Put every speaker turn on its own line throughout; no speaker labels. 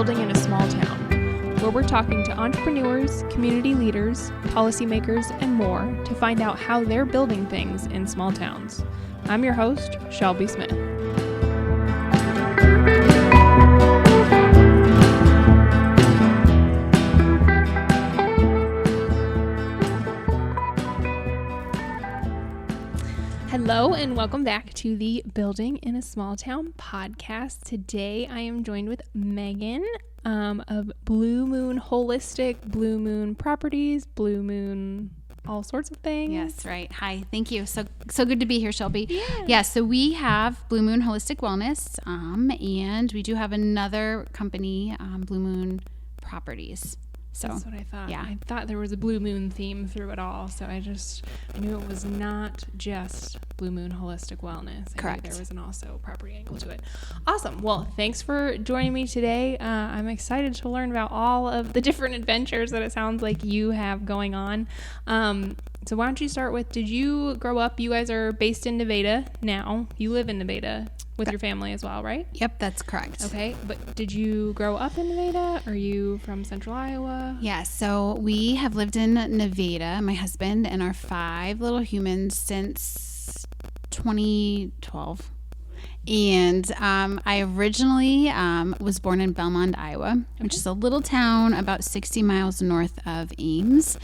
Building in a Small Town, where we're talking to entrepreneurs, community leaders, policymakers, and more to find out how they're building things in small towns. I'm your host, Shelby Smith. Hello and welcome back to the Building in a Small Town podcast. Today I am joined with Meagan of BlueMoon Holistic, BlueMoon Properties, BlueMoon all sorts of things.
Yes, right. Hi, thank you. So good to be here, Shelby.
Yeah.
So we have BlueMoon Holistic Wellness, and we do have another company, BlueMoon Properties. So
that's what I thought.
Yeah.
I thought there was a Blue Moon theme through it all. So I knew it was not just Blue Moon Holistic Wellness.
Correct.
There was an also property angle to it. Awesome. Well, thanks for joining me today. I'm excited to learn about all of the different adventures that it sounds like you have going on. So why don't you start with, did you grow up, you guys are based in Nevada now. You live in Nevada with your family as well, right?
Yep, that's correct.
Okay, but did you grow up in Nevada? Are you from Central Iowa?
Yeah, so we have lived in Nevada, my husband and our 5 little humans, since 2012. And I originally was born in Belmont, Iowa, which is a little town about 60 miles north of Ames.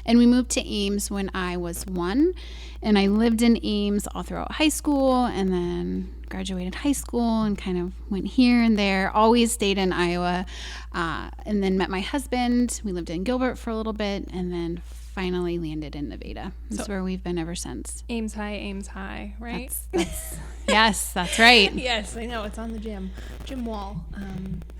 And we moved to Ames when I was 1. And I lived in Ames all throughout high school and then graduated high school and kind of went here and there, always stayed in Iowa, and then met my husband. We lived in Gilbert for a little bit and then finally landed in Nevada. That's where we've been ever since.
Ames High, right?
That's yes, that's right.
Yes, I know. It's on the gym wall.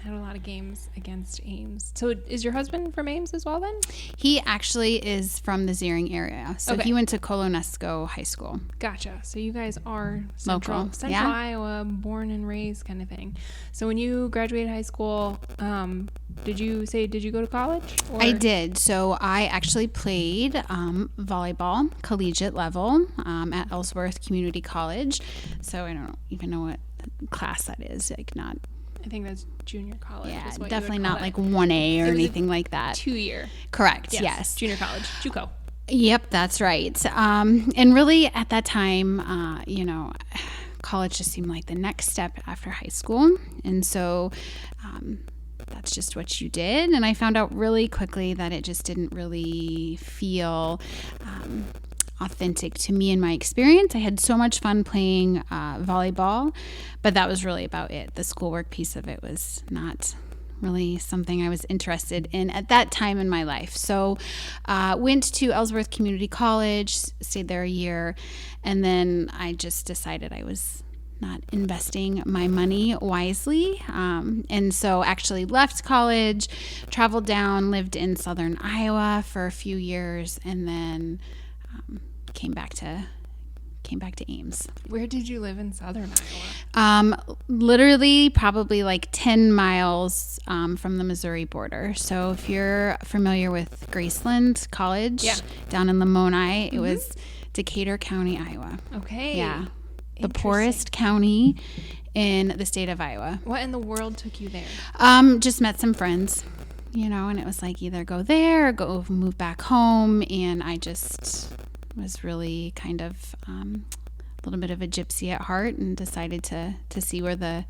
Had a lot of games against Ames. So is your husband from Ames as well then?
He actually is from the Zeering area. So
Okay.
He went to Colonesco High School.
Gotcha. So you guys are
Local.
Central
Yeah.
Iowa, born and raised kind of thing. So when you graduated high school, did you go to college? Or?
I did. So I actually played volleyball, collegiate level, at Ellsworth Community College. So I don't even know what class that is.
I think that's junior college.
Yeah,
is what
definitely
you would call
not like
it.
1A or
It was
anything like that.
2-year.
Correct. Yes.
Junior college. JUCO.
Yep, that's right. And really at that time, college just seemed like the next step after high school. And so that's just what you did. And I found out really quickly that it just didn't really feel authentic to me and my experience. I had so much fun playing volleyball, but that was really about it. The schoolwork piece of it was not really something I was interested in at that time in my life. So went to Ellsworth Community College, stayed there a year, and then I just decided I was not investing my money wisely. And so actually left college, traveled down, lived in southern Iowa for a few years, and then came back to Ames.
Where did you live in southern Iowa?
Literally probably like 10 miles from the Missouri border. So if you're familiar with Graceland College down in Lamoni, it was Decatur County, Iowa.
Okay.
Yeah. The poorest county in the state of Iowa.
What in the world took you there?
Just met some friends, and it was like either go there or move back home. And I just was really kind of a little bit of a gypsy at heart and decided to see where the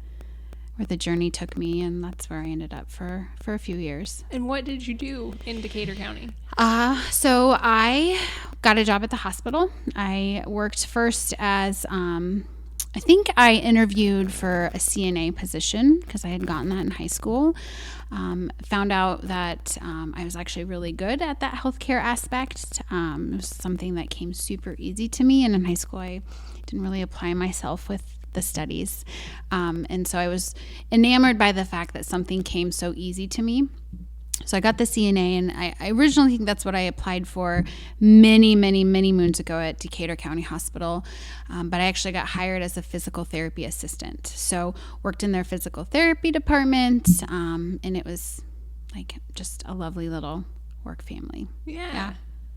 journey took me, and that's where I ended up for a few years.
And what did you do in Decatur County?
So I got a job at the hospital. I worked first as I think I interviewed for a CNA position because I had gotten that in high school. Found out that I was actually really good at that healthcare aspect. It was something that came super easy to me, and in high school I didn't really apply myself with the studies. And so I was enamored by the fact that something came so easy to me. So I got the CNA, and I originally think that's what I applied for many, many, many moons ago at Decatur County Hospital. But I actually got hired as a physical therapy assistant. So worked in their physical therapy department, and it was like just a lovely little work family.
Yeah.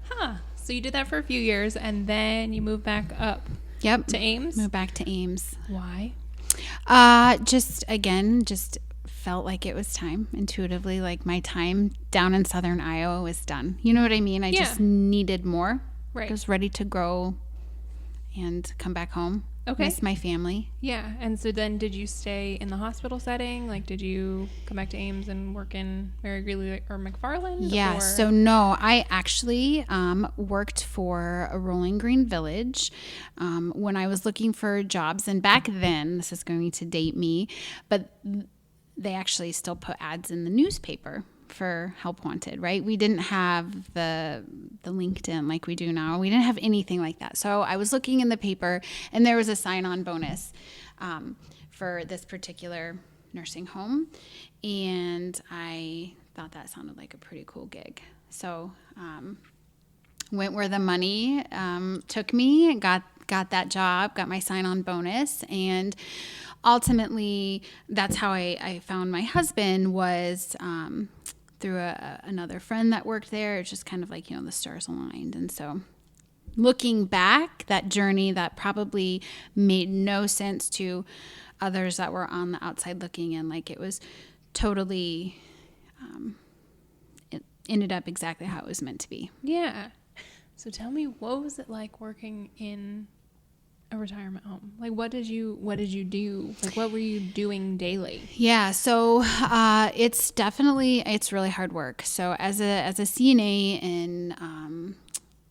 Huh. So you did that for a few years, and then you moved back up.
Yep.
To Ames?
Moved back to Ames.
Why?
Just felt like it was time intuitively. Like my time down in southern Iowa was done. You know what I mean? I just needed more.
Right.
I was ready to grow and come back home.
Okay.
Miss my family.
Yeah. And so then did you stay in the hospital setting? Like, did you come back to Ames and work in Mary Greeley or McFarland?
Yeah.
Or?
So no, I actually worked for a Rolling Green Village when I was looking for jobs. And back then, this is going to date me, but they actually still put ads in the newspaper for help wanted, right? We didn't have the LinkedIn like we do now. We didn't have anything like that. So I was looking in the paper, and there was a sign-on bonus for this particular nursing home, and I thought that sounded like a pretty cool gig. So went where the money took me, got that job, got my sign-on bonus, and ultimately that's how I found my husband, was through another friend that worked there. It's just kind of like, the stars aligned. And so looking back, that journey that probably made no sense to others that were on the outside looking in, like it was totally, it ended up exactly how it was meant to be.
Yeah. So tell me, what was it like working in a retirement home? Like, what did you do? Like, what were you doing daily?
Yeah. So, it's really hard work. So as a CNA in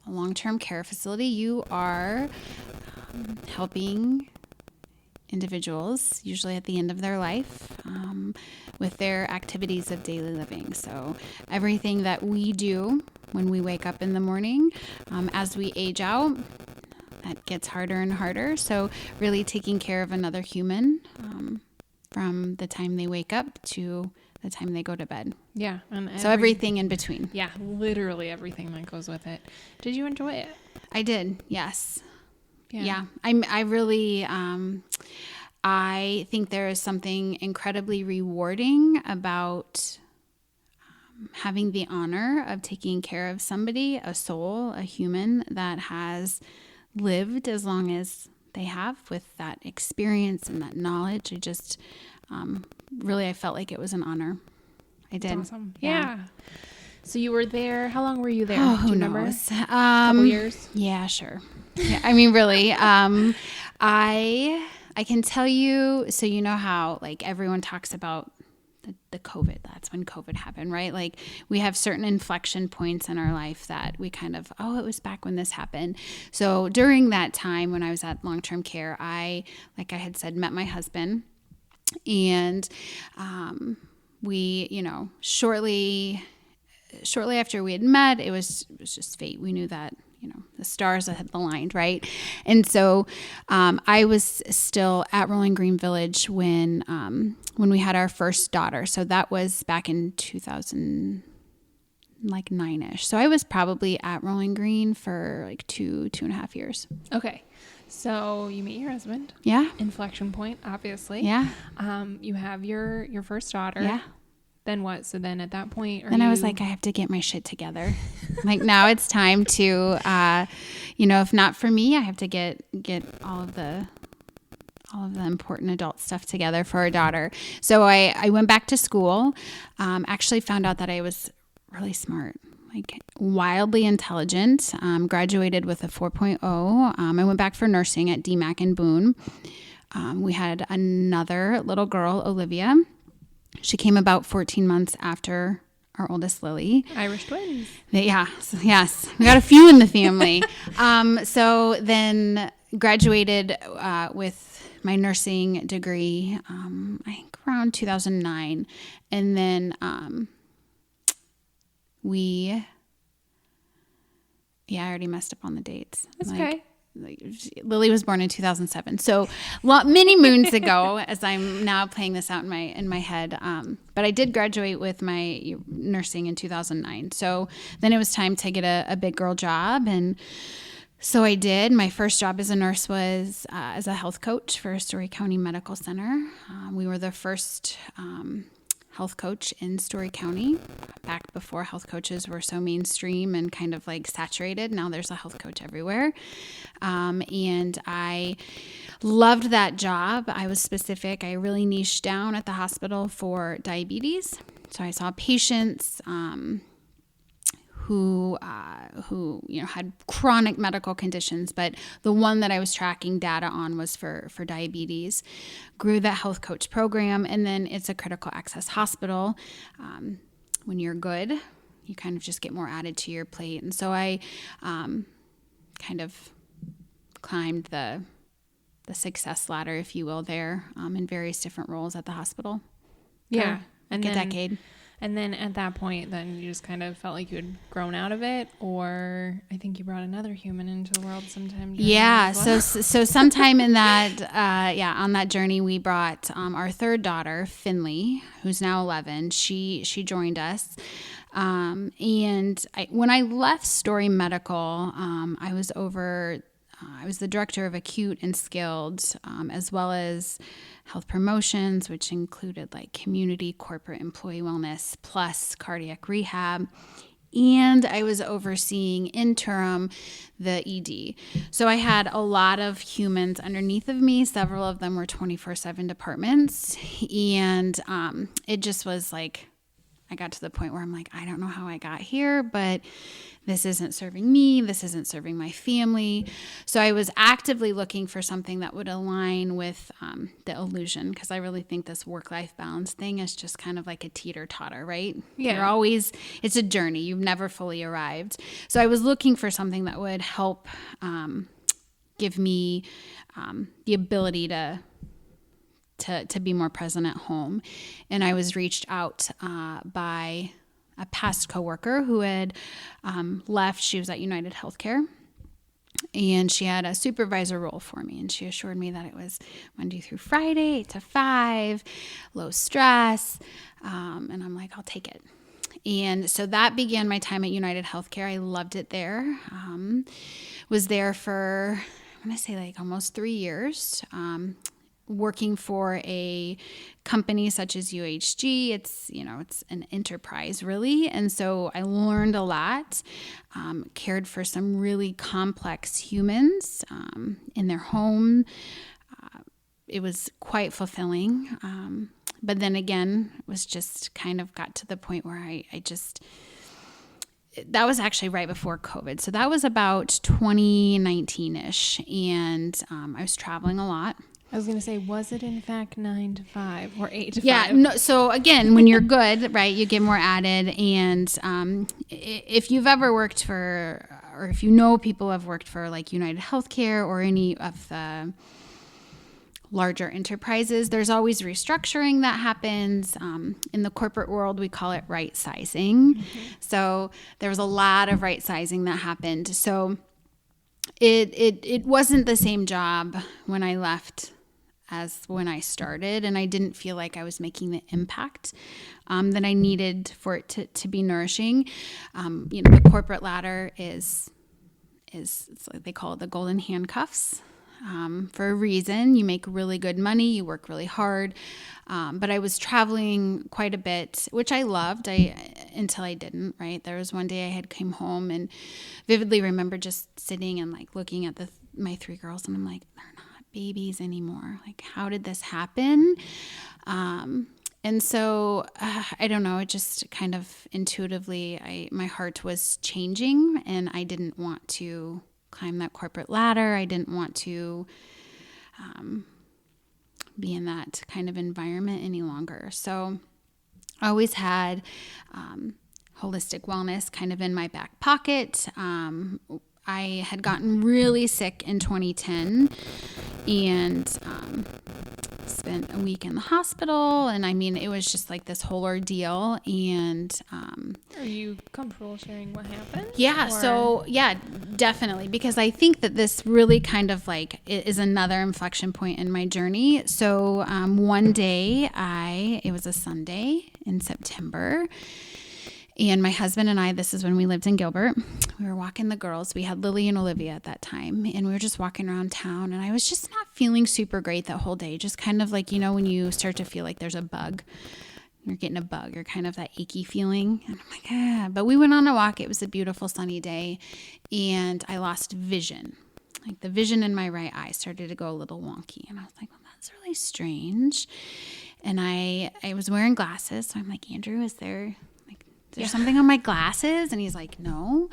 a long-term care facility, you are helping individuals, usually at the end of their life, with their activities of daily living. So everything that we do when we wake up in the morning, as we age out, that gets harder and harder. So really taking care of another human from the time they wake up to the time they go to bed.
Yeah. And
so everything in between.
Yeah, literally everything that goes with it. Did you enjoy it?
I did. Yes. Yeah. I really, I think there is something incredibly rewarding about having the honor of taking care of somebody, a soul, a human that has lived as long as they have, with that experience and that knowledge. I just I felt like it was an honor. I did.
That's awesome. Yeah. So you were there. How long were you there?
Oh,
Do you remember?
knows?
A couple years?
Yeah, sure. Yeah, I mean, really. I can tell you. So you know how like everyone talks about the COVID, that's when COVID happened, right? Like we have certain inflection points in our life that we kind of, it was back when this happened. So during that time when I was at long-term care, I, like I had said, met my husband, and we, shortly after we had met, it was just fate. We knew that, the stars had aligned, right? And so I was still at Rolling Green Village when we had our first daughter. So that was back in 2009-ish. So I was probably at Rolling Green for like 2.5 years.
Okay. So you meet your husband.
Yeah.
Inflection point, obviously.
Yeah.
You have your first daughter.
Yeah.
Then what? So then at that point,
I was like, I have to get my shit together. Like now it's time to, if not for me, I have to get all of the important adult stuff together for our daughter. So I went back to school, actually found out that I was really smart, like wildly intelligent, graduated with a 4.0. I went back for nursing at DMAC in Boone. We had another little girl, Olivia. She came about 14 months after our oldest, Lily.
Irish twins.
Yes. We got a few in the family. So then graduated with my nursing degree, I think around 2009. And then I already messed up on the dates.
That's okay.
Lily was born in 2007, so many moons ago, as I'm now playing this out in my head. But I did graduate with my nursing in 2009. So then it was time to get a big girl job, and so I did. My first job as a nurse was as a health coach for Story County Medical Center. We were the first health coach in Story County, back before health coaches were so mainstream and kind of like saturated. Now there's a health coach everywhere. And I Loved that job. I was specific. I really niched down at the hospital for diabetes. So I saw patients who had chronic medical conditions, but the one that I was tracking data on was for diabetes. Grew that health coach program, and then it's a critical access hospital. When you're good, you kind of just get more added to your plate, and so I kind of climbed the success ladder, if you will, there in various different roles at the hospital.
Yeah,
and a decade.
And then at that point, then you just kind of felt like you had grown out of it, or I think you brought another human into the world sometime.
Yeah. So sometime in that, on that journey, we brought our third daughter, Finley, who's now 11. She joined us. And when I left Story Medical, I was the director of acute and skilled, as well as health promotions, which included like community, corporate, employee wellness, plus cardiac rehab. And I was overseeing interim the ED. So I had a lot of humans underneath of me. Several of them were 24/7 departments. And it just was like, I got to the point where I'm like, I don't know how I got here, but this isn't serving me. This isn't serving my family. So I was actively looking for something that would align with the illusion, because I really think this work-life balance thing is just kind of like a teeter-totter, right?
Yeah.
It's a journey. You've never fully arrived. So I was looking for something that would help give me the ability to be more present at home. And I was reached out by a past coworker who had left. She was at United Healthcare, and she had a supervisor role for me. And she assured me that it was Monday through Friday, 8 to 5, low stress. And I'm like, I'll take it. And so that began my time at United Healthcare. I loved it there. Was there for, I'm going to say like almost 3 years. Working for a company such as UHG, it's an enterprise really. And so I learned a lot, cared for some really complex humans in their home. It was quite fulfilling. But then again, it was just kind of got to the point where that was actually right before COVID. So that was about 2019-ish. And I was traveling a lot.
I was going to say, was it in fact 9 to 5 or 8 to 5?
Yeah. No, so again, when you're good, right, you get more added. And if you've ever worked for, or if you know people who have worked for like United Healthcare or any of the larger enterprises, there's always restructuring that happens. In the corporate world, we call it right sizing. Mm-hmm. So there was a lot of right sizing that happened. So it wasn't the same job when I left as when I started, and I didn't feel like I was making the impact that I needed for it to be nourishing. The corporate ladder is it's like they call it the golden handcuffs. For a reason. You make really good money, you work really hard. But I was traveling quite a bit, which I loved until I didn't, right? There was one day I had came home and vividly remember just sitting and like looking at my 3 girls, and I'm like, they're not babies anymore. Like, how did this happen? And so I don't know, it just kind of intuitively, my heart was changing, and I didn't want to climb that corporate ladder. I didn't want to be in that kind of environment any longer. So I always had holistic wellness kind of in my back pocket. I had gotten really sick in 2010 and spent a week in the hospital. And I mean, it was just like this whole ordeal. And
are you comfortable sharing what happened?
Yeah. Or? So yeah, definitely. Because I think that this really kind of like is another inflection point in my journey. So one day it was a Sunday in September. And my husband and I, this is when we lived in Gilbert, we were walking the girls. We had Lily and Olivia at that time. And we were just walking around town. And I was just not feeling super great that whole day. Just kind of like, when you start to feel like there's a bug. You're getting a bug. You're kind of that achy feeling. And I'm like, But we went on a walk. It was a beautiful sunny day. And I lost vision. like the vision in my right eye started to go a little wonky. And I was like, well, that's really strange. And I was wearing glasses. So I'm like, Andrew, is there something on my glasses? And he's like, no.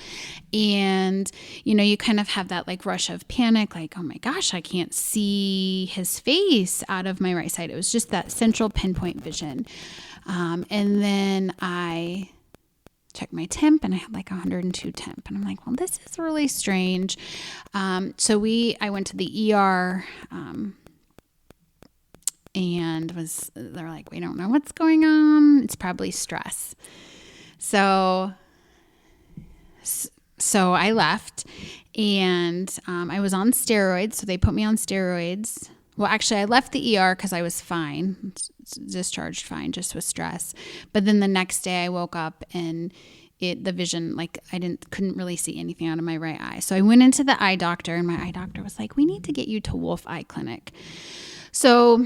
And, you kind of have that like rush of panic, like, oh my gosh, I can't see his face out of my right side. It was just that central pinpoint vision. And then I checked my temp and I had like 102 temp. And I'm like, well, this is really strange. So I went to the ER, and they're like, we don't know what's going on. It's probably stress. So I left, and I was on steroids. So they put me on steroids. Well, actually, I left the ER because I was fine, discharged fine, just with stress. But then the next day I woke up and the vision, like couldn't really see anything out of my right eye. So I went into the eye doctor, and my eye doctor was like, we need to get you to Wolf Eye Clinic. So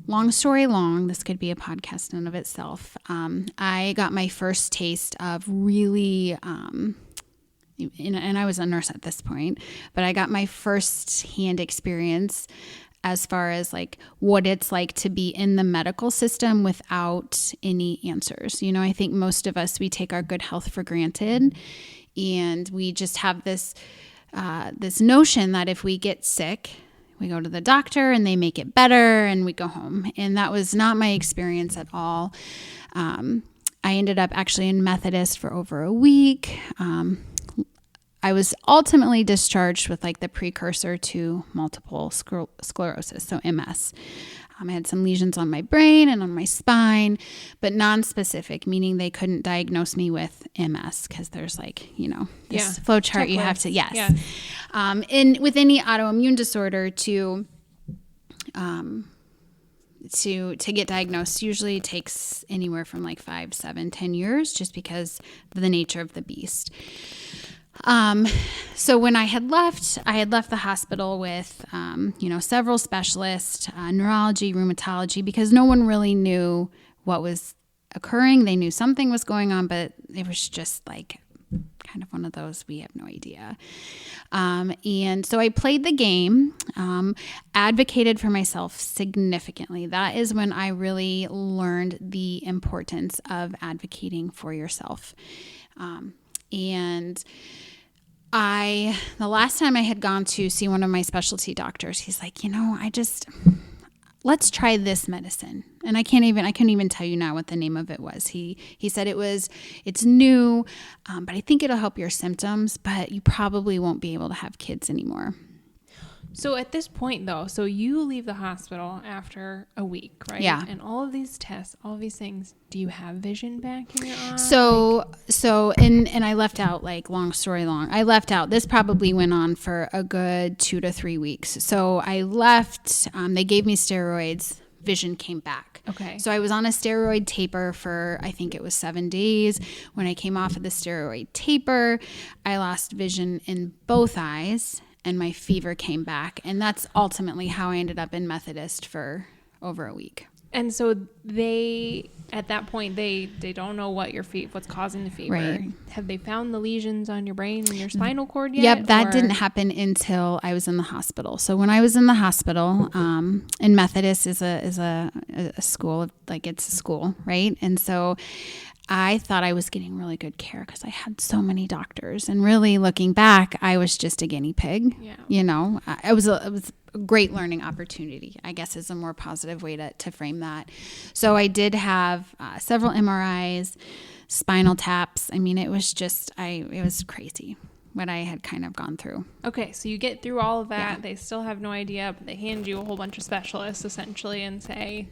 long story long, this could be a podcast in and of itself. I got my first taste of really, and I was a nurse at this point, but I got my first hand experience as far as like what it's like to be in the medical system without any answers. I think most of us, we take our good health for granted, and we just have this notion that if we get sick, we go to the doctor and they make it better and we go home. And that was not my experience at all. I ended up actually in Methodist for over a week. I was ultimately discharged with like the precursor to multiple sclerosis, so MS. I had some lesions on my brain and on my spine, but non-specific, meaning they couldn't diagnose me with MS because there's like, this flow chart you have to, yes.
Yeah.
And with any autoimmune disorder to get diagnosed usually takes anywhere from like 5, 7, 10 years just because of the nature of the beast. So when I had left the hospital with, several specialists, neurology, rheumatology, because no one really knew what was occurring. They knew something was going on, but it was just like kind of one of those, we have no idea. And so I played the game, advocated for myself significantly. That is when I really learned the importance of advocating for yourself. And the last time I had gone to see one of my specialty doctors, he's like, let's try this medicine. And I couldn't even tell you now what the name of it was. He said it's new, but I think it'll help your symptoms, but you probably won't be able to have kids anymore.
So at this point, though, so you leave the hospital after a week, right?
Yeah.
And all of these tests, all of these things, do you have vision back in your eye?
And I left out, like, long story long. I left out, this probably went on for a good 2 to 3 weeks. So I left, they gave me steroids, vision came back.
Okay.
So I was on a steroid taper for, I think it was 7 days. When I came off of the steroid taper, I lost vision in both eyes. And my fever came back. And that's ultimately how I ended up in Methodist for over a week.
And so at that point, they don't know what's causing the fever.
Right.
Have they found the lesions on your brain and your spinal cord yet?
Yep, that didn't happen until I was in the hospital. So when I was in the hospital, and Methodist is a school, like it's a school, right? And so I thought I was getting really good care because I had so many doctors. And really looking back, I was just a guinea pig.
Yeah.
It was a great learning opportunity, I guess is a more positive way to frame that. So I did have several MRIs, spinal taps. I mean, it was crazy what I had kind of gone through.
Okay, so you get through all of that.
Yeah.
They still have no idea, but they hand you a whole bunch of specialists essentially and say,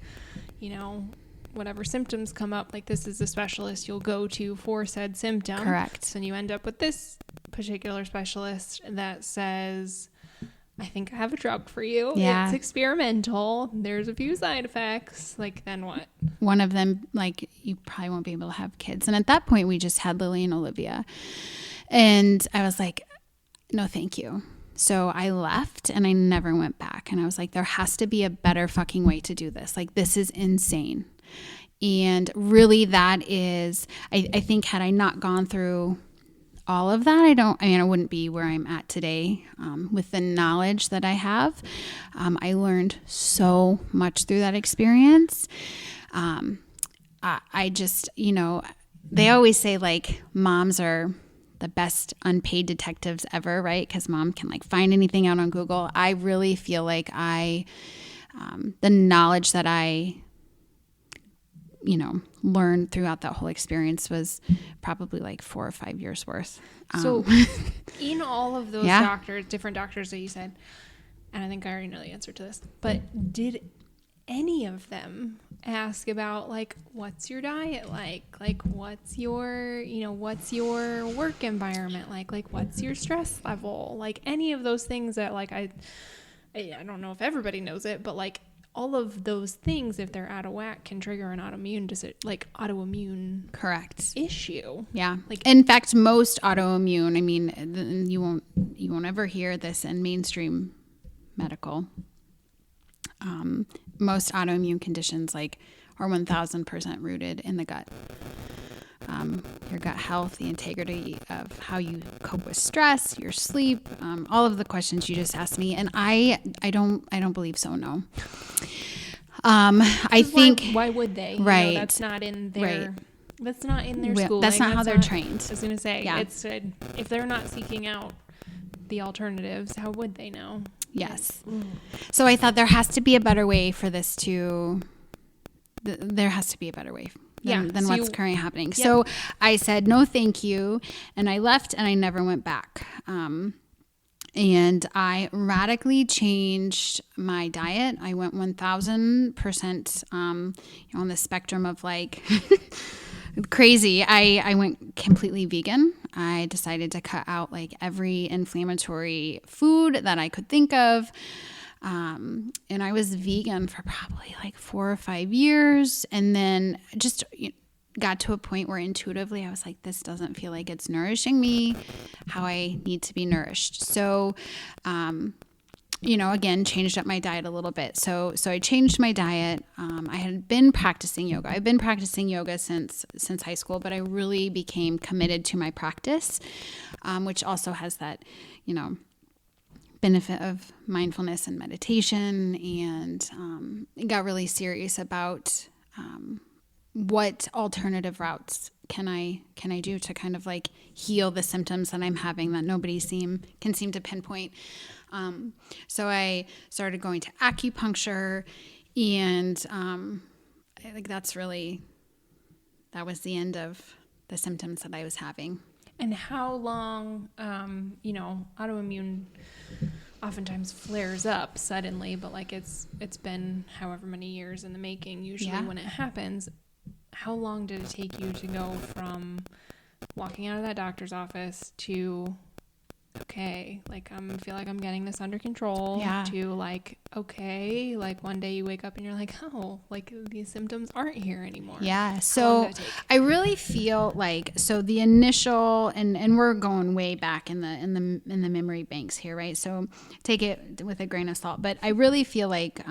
whatever symptoms come up, like this is the specialist you'll go to for said symptom.
Correct.
So you end up with this particular specialist that says, I think I have a drug for you.
Yeah.
It's experimental. There's a few side effects. Like, then what?
One of them, like, you probably won't be able to have kids. And at that point, we just had Lily and Olivia. And I was like, no, thank you. So I left and I never went back. And I was like, there has to be a better fucking way to do this. Like, this is insane. And really that is, I think had I not gone through all of that, I wouldn't be where I'm at today with the knowledge that I have. I learned so much through that experience. I just, they always say like moms are the best unpaid detectives ever, right? Because mom can like find anything out on Google. I really feel like the knowledge that I learned throughout that whole experience was probably like 4 or 5 years worth.
So in all of those different doctors that you said, and I think I already know the answer to this, but did any of them ask about like, what's your diet like what's your work environment like what's your stress level, like any of those things that like I don't know if everybody knows it, but like all of those things, if they're out of whack, can trigger an autoimmune
correct
issue.
Yeah. Like in fact, most autoimmune, I mean, you won't ever hear this in mainstream medical. Most autoimmune conditions like are 1000% rooted in the gut. Your gut health, the integrity of how you cope with stress, your sleep, all of the questions you just asked me, and I don't believe so. No. I think
why would they?
Right.
That's not in their. Right. That's not in their schooling.
That's not how they're trained.
I was going to say, if they're not seeking out the alternatives, how would they know?
Yes. So I thought there has to be a better way for this there has to be a better way than what's currently happening. Yep. So I said, no, thank you. And I left and I never went back. And I radically changed my diet. I went 1000%, on the spectrum of like crazy. I went completely vegan. I decided to cut out like every inflammatory food that I could think of. And I was vegan for probably like 4 or 5 years. And then just got to a point where intuitively I was like, this doesn't feel like it's nourishing me how I need to be nourished. So, again, changed up my diet a little bit. So I changed my diet. I had been practicing yoga. I've been practicing yoga since high school, but I really became committed to my practice, which also has that, benefit of mindfulness and meditation, and got really serious about what alternative routes can I do to kind of like heal the symptoms that I'm having that nobody can seem to pinpoint. So I started going to acupuncture, and I think that was the end of the symptoms that I was having.
And how long, autoimmune oftentimes flares up suddenly, but like it's been however many years in the making usually when it happens. How long did it take you to go from walking out of that doctor's office to, okay, like I feel like I'm getting this under control, to like, okay, like one day you wake up and you're like, oh, like these symptoms aren't here anymore.
Yeah. So I really feel like, so the initial, and we're going way back in the memory banks here, right? So take it with a grain of salt, but I really feel like,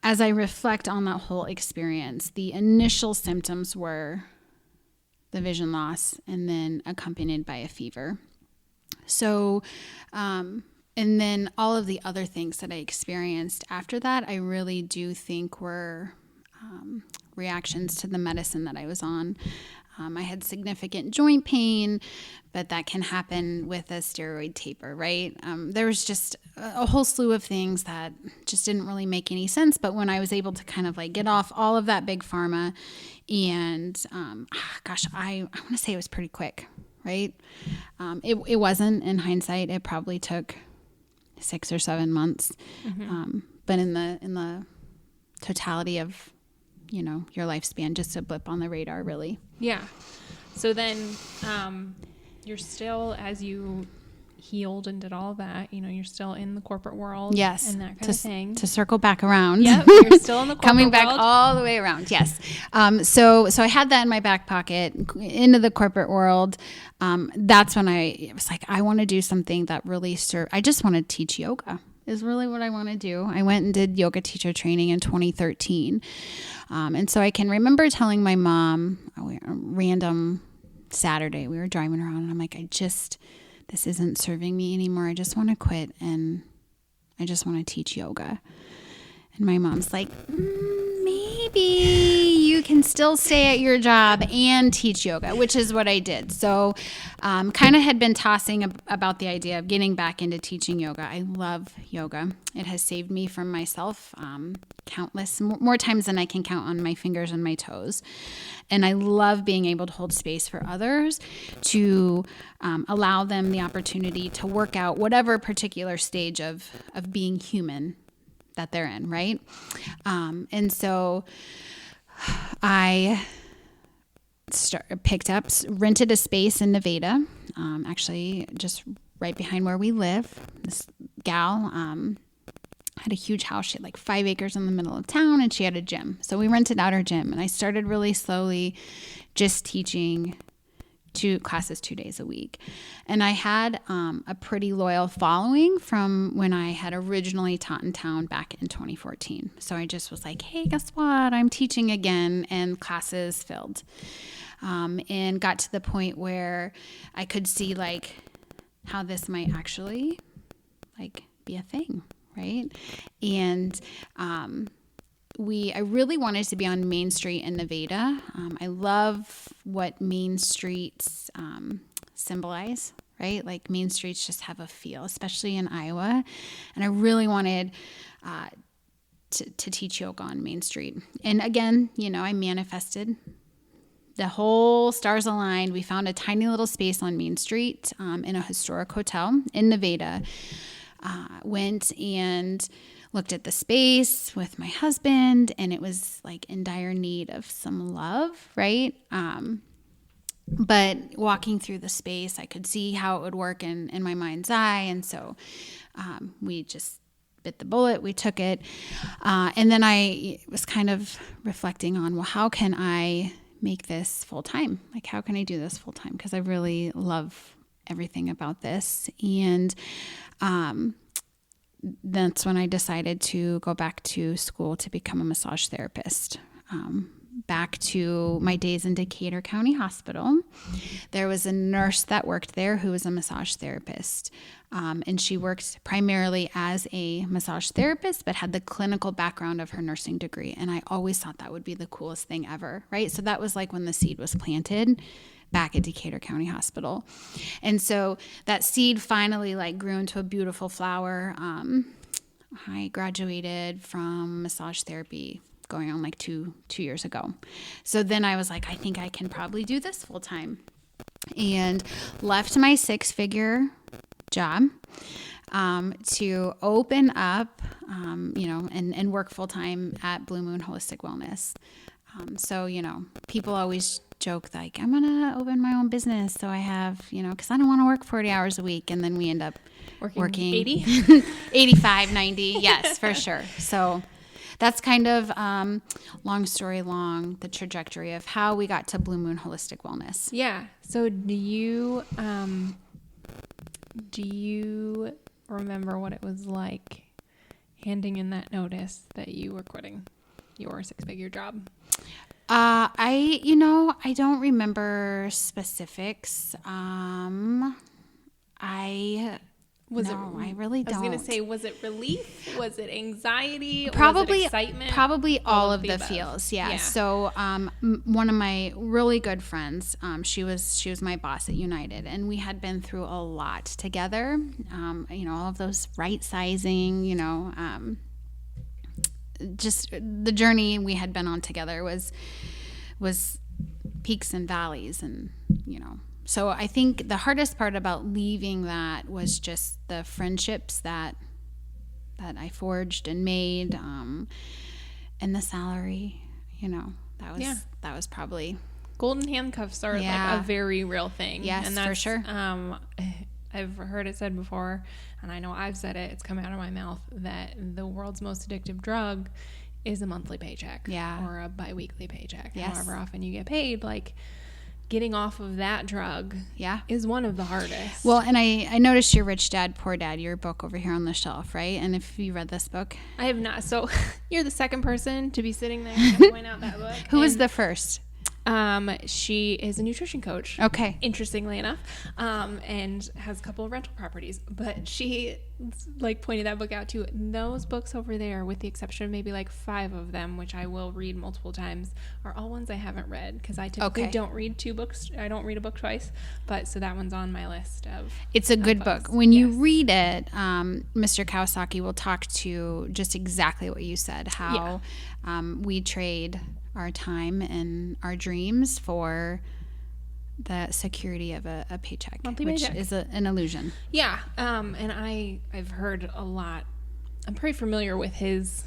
as I reflect on that whole experience, the initial symptoms were the vision loss and then accompanied by a fever. So, and then all of the other things that I experienced after that, I really do think were reactions to the medicine that I was on. I had significant joint pain, but that can happen with a steroid taper, right? There was just a whole slew of things that just didn't really make any sense. But when I was able to kind of like get off all of that big pharma, and I want to say it was pretty quick, right? It wasn't, in hindsight. It probably took 6 or 7 months. Mm-hmm. But in the totality of your lifespan, just a blip on the radar, really.
Yeah. So then you're still, as you healed and did all that, you're still in the corporate world.
Yes.
And that kind of thing.
To circle back around.
Yep. You're still in the corporate
Coming back
world.
all the way around. Yes. So I had that in my back pocket into the corporate world. That's when I was like, I want to do something that really I just want to teach yoga. Is really what I want to do. I went and did yoga teacher training in 2013. And so I can remember telling my mom, a random Saturday. We were driving around and I'm like, this isn't serving me anymore. I just want to quit and I just want to teach yoga. And my mom's like, maybe you can still stay at your job and teach yoga, which is what I did. So kind of had been tossing about the idea of getting back into teaching yoga. I love yoga. It has saved me from myself countless, more times than I can count on my fingers and my toes. And I love being able to hold space for others, to allow them the opportunity to work out whatever particular stage of being human that they're in, right? And so I rented a space in Nevada, actually just right behind where we live. This gal had a huge house. She had like 5 acres in the middle of town, and she had a gym. So we rented out her gym, and I started really slowly just teaching 2 classes 2 days a week. And I had a pretty loyal following from when I had originally taught in town back in 2014. So I just was like, hey, guess what? I'm teaching again, and classes filled. And got to the point where I could see like how this might actually like be a thing, right? And I really wanted to be on Main Street in Nevada. I love what Main Streets symbolize, right? Like Main Streets just have a feel, especially in Iowa. And I really wanted to teach yoga on Main Street. And again, I manifested. The whole stars aligned. We found a tiny little space on Main Street in a historic hotel in Nevada. Went and looked at the space with my husband, and it was like in dire need of some love, right? But walking through the space, I could see how it would work in my mind's eye. And so we just bit the bullet. We took it. And then I was kind of reflecting on, well, how can I make this full time? Like, how can I do this full time? Because I really love everything about this. And that's when I decided to go back to school to become a massage therapist. Back to my days in Decatur County Hospital. There was a nurse that worked there who was a massage therapist. And she worked primarily as a massage therapist, but had the clinical background of her nursing degree. And I always thought that would be the coolest thing ever, right? So that was like when the seed was planted back at Decatur County Hospital. And so that seed finally like grew into a beautiful flower. I graduated from massage therapy going on like two years ago. So then I was like, I think I can probably do this full time, and left my 6-figure job to open up, and work full time at BlueMoon Holistic Wellness. So, people always joke like, I'm going to open my own business. So I have, because I don't want to work 40 hours a week. And then we end up working 80, 85, 90. Yes, for sure. So that's kind of, long story long, the trajectory of how we got to BlueMoon Holistic Wellness.
Yeah. So do you remember what it was like handing in that notice that you were quitting your 6-figure job? I don't remember specifics. I really don't. I was going to say, was it relief? Was it anxiety?
Probably
was it excitement?
Probably all of the feels. Yeah. So, one of my really good friends, she was my boss at United, and we had been through a lot together. All of those right sizing, just the journey we had been on together was peaks and valleys, and so I think the hardest part about leaving that was just the friendships that I forged and made, and the salary. That was probably
golden handcuffs are like a very real thing.
Yes, and that's, for sure.
I've heard it said before, and I know I've said it, it's come out of my mouth, that the world's most addictive drug is a monthly paycheck, or a bi-weekly paycheck. Yes. However often you get paid, like getting off of that drug is one of the hardest.
Well, and I noticed your Rich Dad, Poor Dad, your book over here on the shelf, right? And if you read this book?
I have not. So you're the second person to be sitting there and point out that book.
Who was the first?
She is a nutrition coach.
Okay.
Interestingly enough, and has a couple of rental properties. But she like pointed that book out too. Those books over there, with the exception of maybe like 5 of them, which I will read multiple times, are all ones I haven't read because I typically don't read 2 books. I don't read a book twice. But so that one's on my list of.
It's a good book. When you read it, Mr. Kawasaki will talk to just exactly what you said. How we trade our time and our dreams for the security of a paycheck, which is an illusion.
Yeah. And I've heard a lot. I'm pretty familiar with his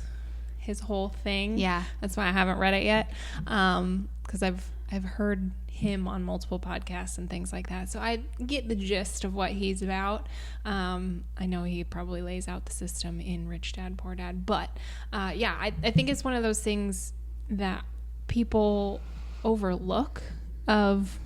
whole thing.
Yeah.
That's why I haven't read it yet. Because I've heard him on multiple podcasts and things like that. So I get the gist of what he's about. I know he probably lays out the system in Rich Dad, Poor Dad. But I think it's one of those things that people overlook of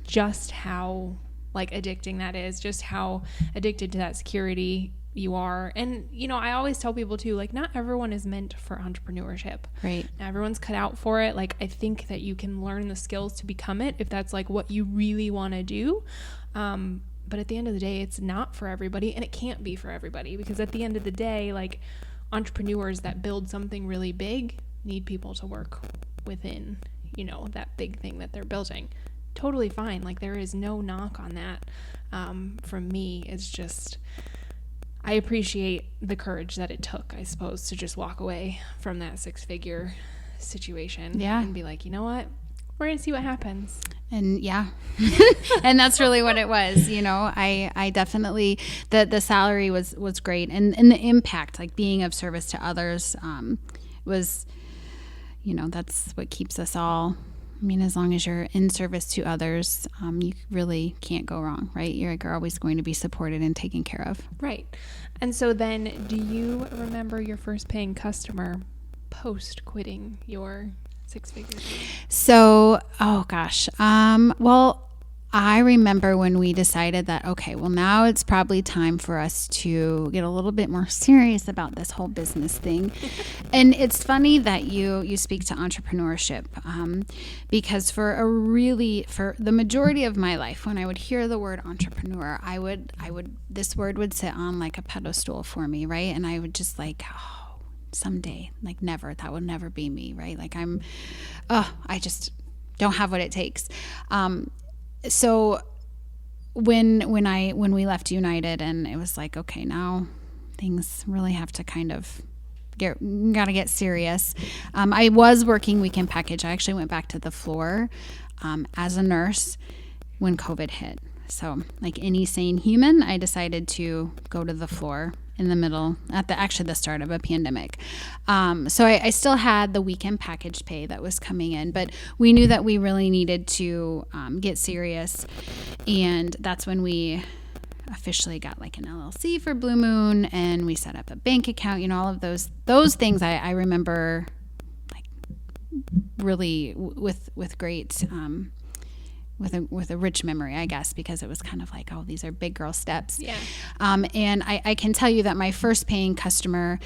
just how like addicting that is, just how addicted to that security you are. And I always tell people too, like, not everyone is meant for entrepreneurship.
Right.
Not everyone's cut out for it. Like, I think that you can learn the skills to become it if that's like what you really want to do. But at the end of the day, it's not for everybody, and it can't be for everybody, because at the end of the day, like, entrepreneurs that build something really big need people to work within, that big thing that they're building. Totally fine. Like, there is no knock on that. From me, it's just, I appreciate the courage that it took, I suppose, to just walk away from that 6-figure situation and be like, you know what? We're going to see what happens.
And and that's really what it was. I definitely, the salary was great. And the impact, like being of service to others, was, that's what keeps us all. I mean, as long as you're in service to others, you really can't go wrong, right? You're always going to be supported and taken care of.
Right. And so then, do you remember your first paying customer post quitting your 6-figure job?
So, oh gosh. Well, I remember when we decided that, okay, well, now it's probably time for us to get a little bit more serious about this whole business thing. And it's funny that you speak to entrepreneurship, because for the majority of my life, when I would hear the word entrepreneur, this word would sit on like a pedestal for me, right? And I would just like, oh, someday, like never, that would never be me, right? Like I just don't have what it takes. So when we left United, and it was like, okay, now things really have to kind of gotta get serious. I was working weekend package. I actually went back to the floor as a nurse when COVID hit. So like any sane human, I decided to go to the floor in the middle at the start of a pandemic. So I still had the weekend package pay that was coming in, but we knew that we really needed to get serious. And that's when we officially got like an LLC for BlueMoon, and we set up a bank account, all of those things I remember like really with great, with a rich memory, I guess, because it was kind of like, oh, these are big girl steps.
Yeah.
And I can tell you that my first paying customer,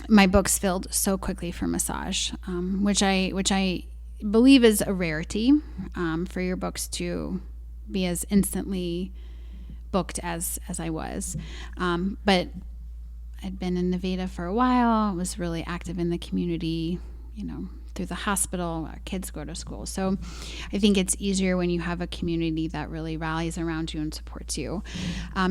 my books filled so quickly for massage, which I believe is a rarity, for your books to be as instantly booked as I was. But I'd been in Nevada for a while, was really active in the community, through the hospital, our kids go to school. So I think it's easier when you have a community that really rallies around you and supports you.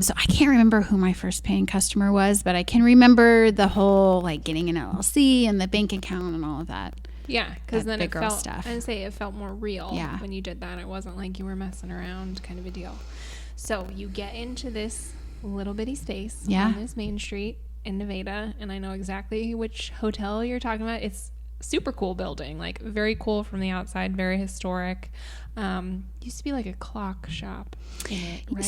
So I can't remember who my first paying customer was, but I can remember the whole like getting an LLC and the bank account and all of that.
Yeah, because then it felt
stuff.
I'd say it felt more real when you did that. It wasn't like you were messing around kind of a deal. So you get into this little bitty space on this main street in Nevada, and I know exactly which hotel you're talking about. It's super cool building, like very cool from the outside, very historic. Used to be like a clock shop in it, right?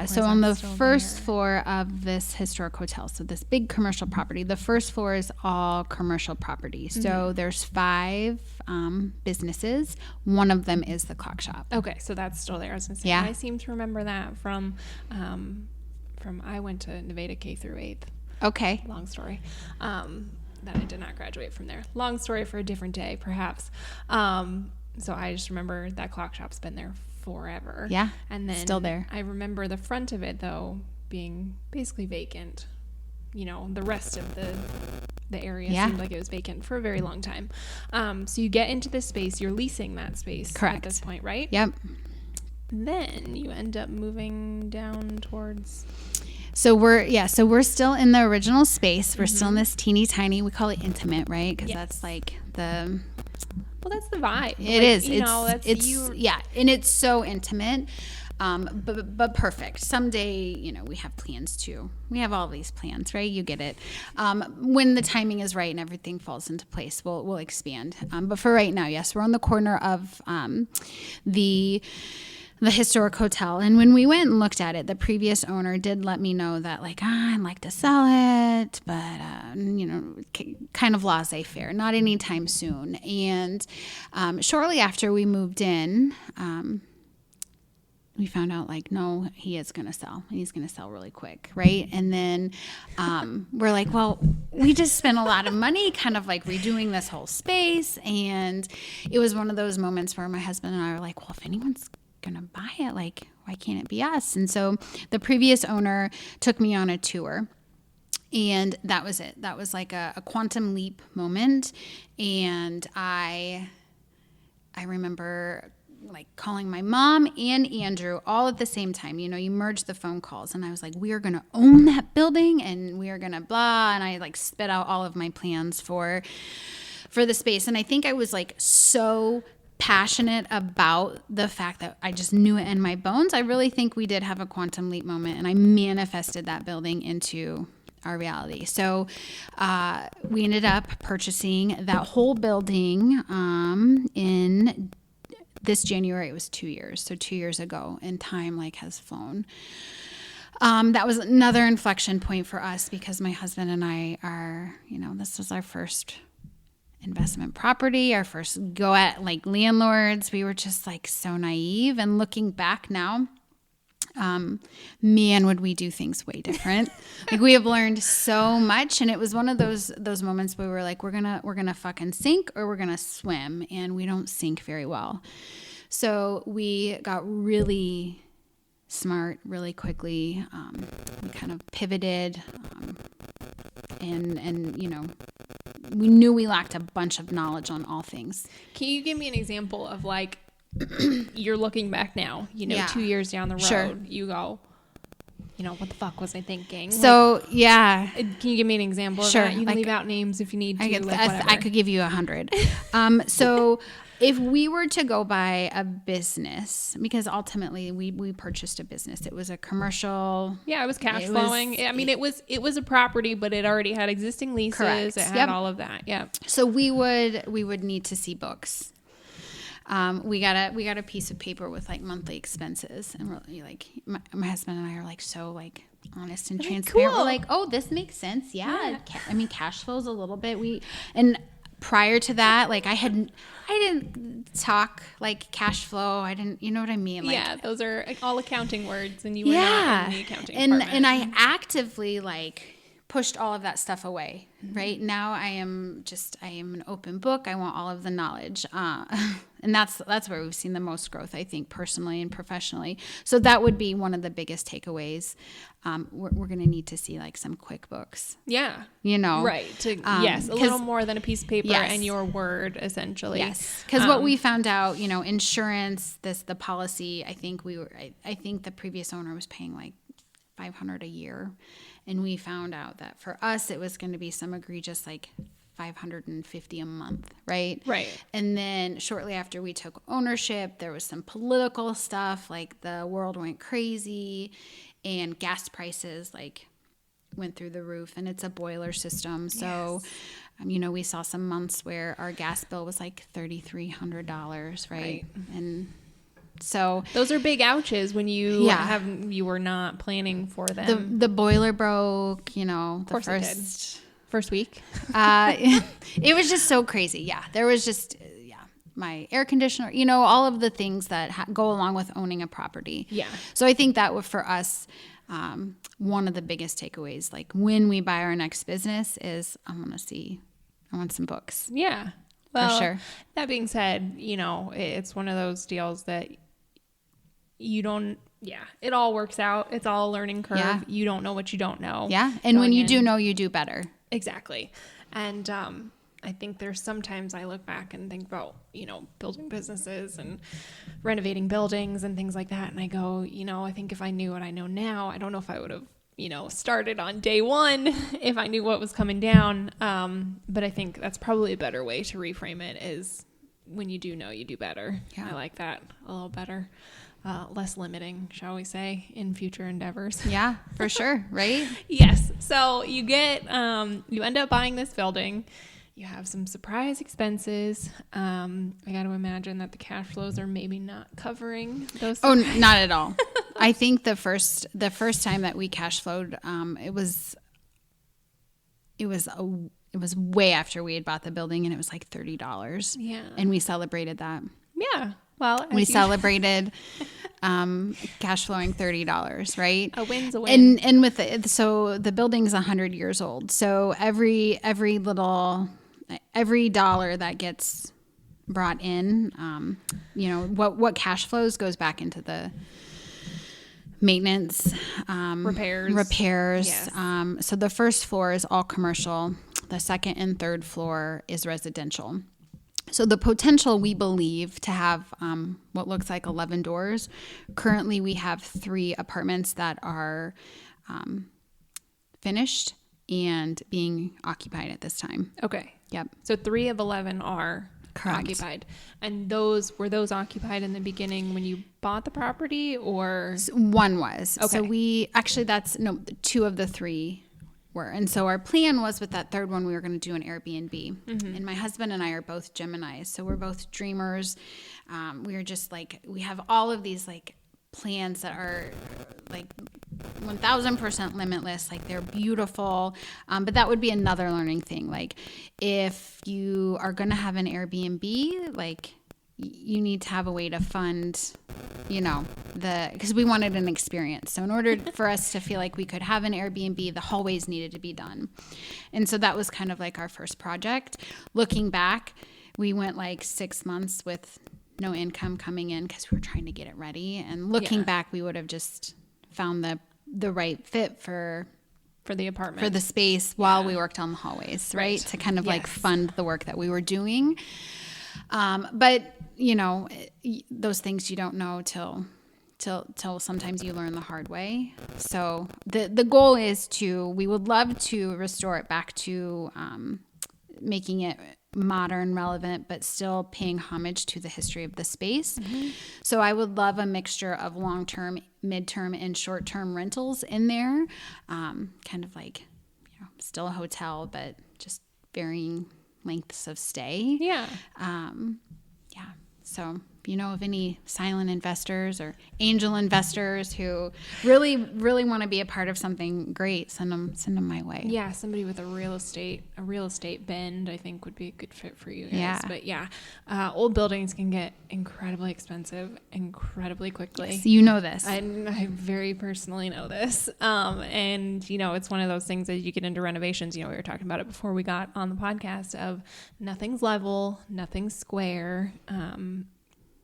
So on the first floor of this historic hotel, so this big commercial property, the first floor is all commercial property. So there's 5 businesses. One of them is the clock shop.
Okay, so that's still there. I was gonna say, I seem to remember that from I went to Nevada K through 8th.
Okay.
Long story. that I did not graduate from there. Long story for a different day, perhaps. So I just remember that clock shop's been there forever.
Yeah.
And then
still there.
I remember the front of it, though, being basically vacant. You know, the rest of the area seemed like it was vacant for a very long time. So you get into this space, you're leasing that space.
Correct.
At this point, right?
Yep.
Then you end up moving down towards...
So we're still in the original space. We're still in this teeny tiny, we call it intimate, right? Because that's like the...
Well, that's the vibe.
It is.
You know, that's
yeah, and it's so intimate, but perfect. Someday, you know, we have plans too. We have all these plans, right? You get it. When the timing is right and everything falls into place, we'll expand. But for right now, yes, we're on the corner of the historic hotel. And when we went and looked at it, the previous owner did let me know that, like, I'd like to sell it, but, you know, kind of laissez-faire, not anytime soon. And shortly after we moved in, we found out, like, no, he is going to sell. He's going to sell really quick, right? And then we're like, well, we just spent a lot of money kind of like redoing this whole space. And it was one of those moments where my husband and I were like, well, if anyone's gonna buy it, like, why can't it be us? And so the previous owner took me on a tour, and that was it. That was like a quantum leap moment. And I remember like calling my mom and Andrew all at the same time. You know, you merge the phone calls, and I was like, we are gonna own that building, and we are gonna blah, and I like spit out all of my plans for the space. And I think I was like so passionate about the fact that I just knew it in my bones. I really think we did have a quantum leap moment, and I manifested that building into our reality. So we ended up purchasing that whole building in this January. It was 2 years. So 2 years ago, and time like has flown. That was another inflection point for us, because my husband and I are, you know, this was our first investment property, our first go at like landlords. We were just like so naive, and looking back now, man, would we do things way different. Like, we have learned so much, and it was one of those moments where we were like, we're gonna fucking sink or we're gonna swim, and we don't sink very well. So we got really smart really quickly. We kind of pivoted, and you know, we knew we lacked a bunch of knowledge on all things.
Can you give me an example of, like, you're looking back now, you know, 2 years down the road,
Sure.
you go, you know, what the fuck was I thinking?
So,
like,
yeah.
Can you give me an example
Sure.
of that? You can
Like,
leave out names if you need to.
I could give you 100. So if we were to go buy a business, because ultimately we purchased a business, it was a commercial.
Yeah, it was cash flowing. I mean, it was a property, but it already had existing leases.
Correct.
It had all of that. Yeah.
So we would need to see books. We got a piece of paper with like monthly expenses, and we're like, my husband and I are like so like honest and transparent.
Cool.
We're like, oh, this makes sense. Yeah. I mean, cash flows a little bit. And prior to that, like I didn't talk like cash flow. I didn't, you know what I mean? Like,
yeah, those are all accounting words, and you were not in the accounting department.
And I actively like pushed all of that stuff away. Right now, I am an open book. I want all of the knowledge, and that's where we've seen the most growth, I think, personally and professionally. So that would be one of the biggest takeaways. We're going to need to see like some QuickBooks.
Yeah,
you know,
right? Yes, a little more than a piece of paper and your word, essentially.
Yes, because what we found out, you know, insurance, the policy. I think the previous owner was paying like $500 a year. And we found out that for us, it was going to be some egregious, like $550 a month, right?
Right.
And then shortly after we took ownership, there was some political stuff, like the world went crazy, and gas prices like went through the roof. And it's a boiler system, so you know, we saw some months where our gas bill was like $3,300, right? And so
those are big ouches when you were not planning for them.
The boiler broke, you know, the
first week.
It was just so crazy. Yeah. There was just, my air conditioner, you know, all of the things that go along with owning a property.
Yeah.
So I think that for us, one of the biggest takeaways, like when we buy our next business, is I want to see I want some books.
Yeah. Well,
for sure.
That being said, it's one of those deals that you don't, it all works out. It's all a learning curve.
Yeah.
You don't know what you don't know.
Yeah. And when you do know, you do better.
Exactly. And I think there's sometimes I look back and think about, building businesses and renovating buildings and things like that. And I go, I think if I knew what I know now, I don't know if I would have, started on day one if I knew what was coming down. But I think that's probably a better way to reframe it is when you do know, you do better. Yeah. I like that a little better. Less limiting, shall we say, in future endeavors.
Yeah, for sure. Right?
Yes. So you you end up buying this building. You have some surprise expenses. I got to imagine that the cash flows are maybe not covering those.
Oh, not at all. I think the first time that we cash flowed, it was way after we had bought the building, and it was like $30.
Yeah.
And we celebrated that.
Yeah. Well,
we celebrated cash flowing $30, right?
A win's a win.
And with it, so the building's 100 years old. So every dollar that gets brought in, what cash flows goes back into the maintenance, repairs. Yes. So the first floor is all commercial. The second and third floor is residential. So the potential, we believe, to have what looks like 11 doors. Currently, we have 3 apartments that are finished and being occupied at this time.
Okay.
Yep.
So 3 of 11 are
correct.
Occupied. And were those occupied in the beginning when you bought the property, or?
One was.
Okay.
So 2 of the 3 were. And so our plan was with that third one, we were going to do an Airbnb. Mm-hmm. And my husband and I are both Geminis. So we're both dreamers. We are just we have all of these plans that are 1000% limitless. They're beautiful. But that would be another learning thing. If you are going to have an Airbnb, you need to have a way to fund, because we wanted an experience. So in order for us to feel like we could have an Airbnb, the hallways needed to be done. And so that was kind of our first project. Looking back, we went 6 months with no income coming in because we were trying to get it ready. And looking back, we would have just found the right fit for
the apartment,
for the space while we worked on the hallways, right? To kind of fund the work that we were doing. But those things you don't know till sometimes you learn the hard way. So the goal is we would love to restore it back to making it modern, relevant, but still paying homage to the history of the space. Mm-hmm. So I would love a mixture of long-term, mid-term, and short-term rentals in there. Kind of still a hotel, but just varying lengths of stay.
Yeah.
So if you know of any silent investors or angel investors who really, really want to be a part of something great, send them my way.
Yeah, somebody with a real estate bend, I think would be a good fit for you guys.
Yeah.
But old buildings can get incredibly expensive incredibly quickly.
So you know this.
I very personally know this. And it's one of those things as you get into renovations, we were talking about it before we got on the podcast of nothing's level, nothing's square.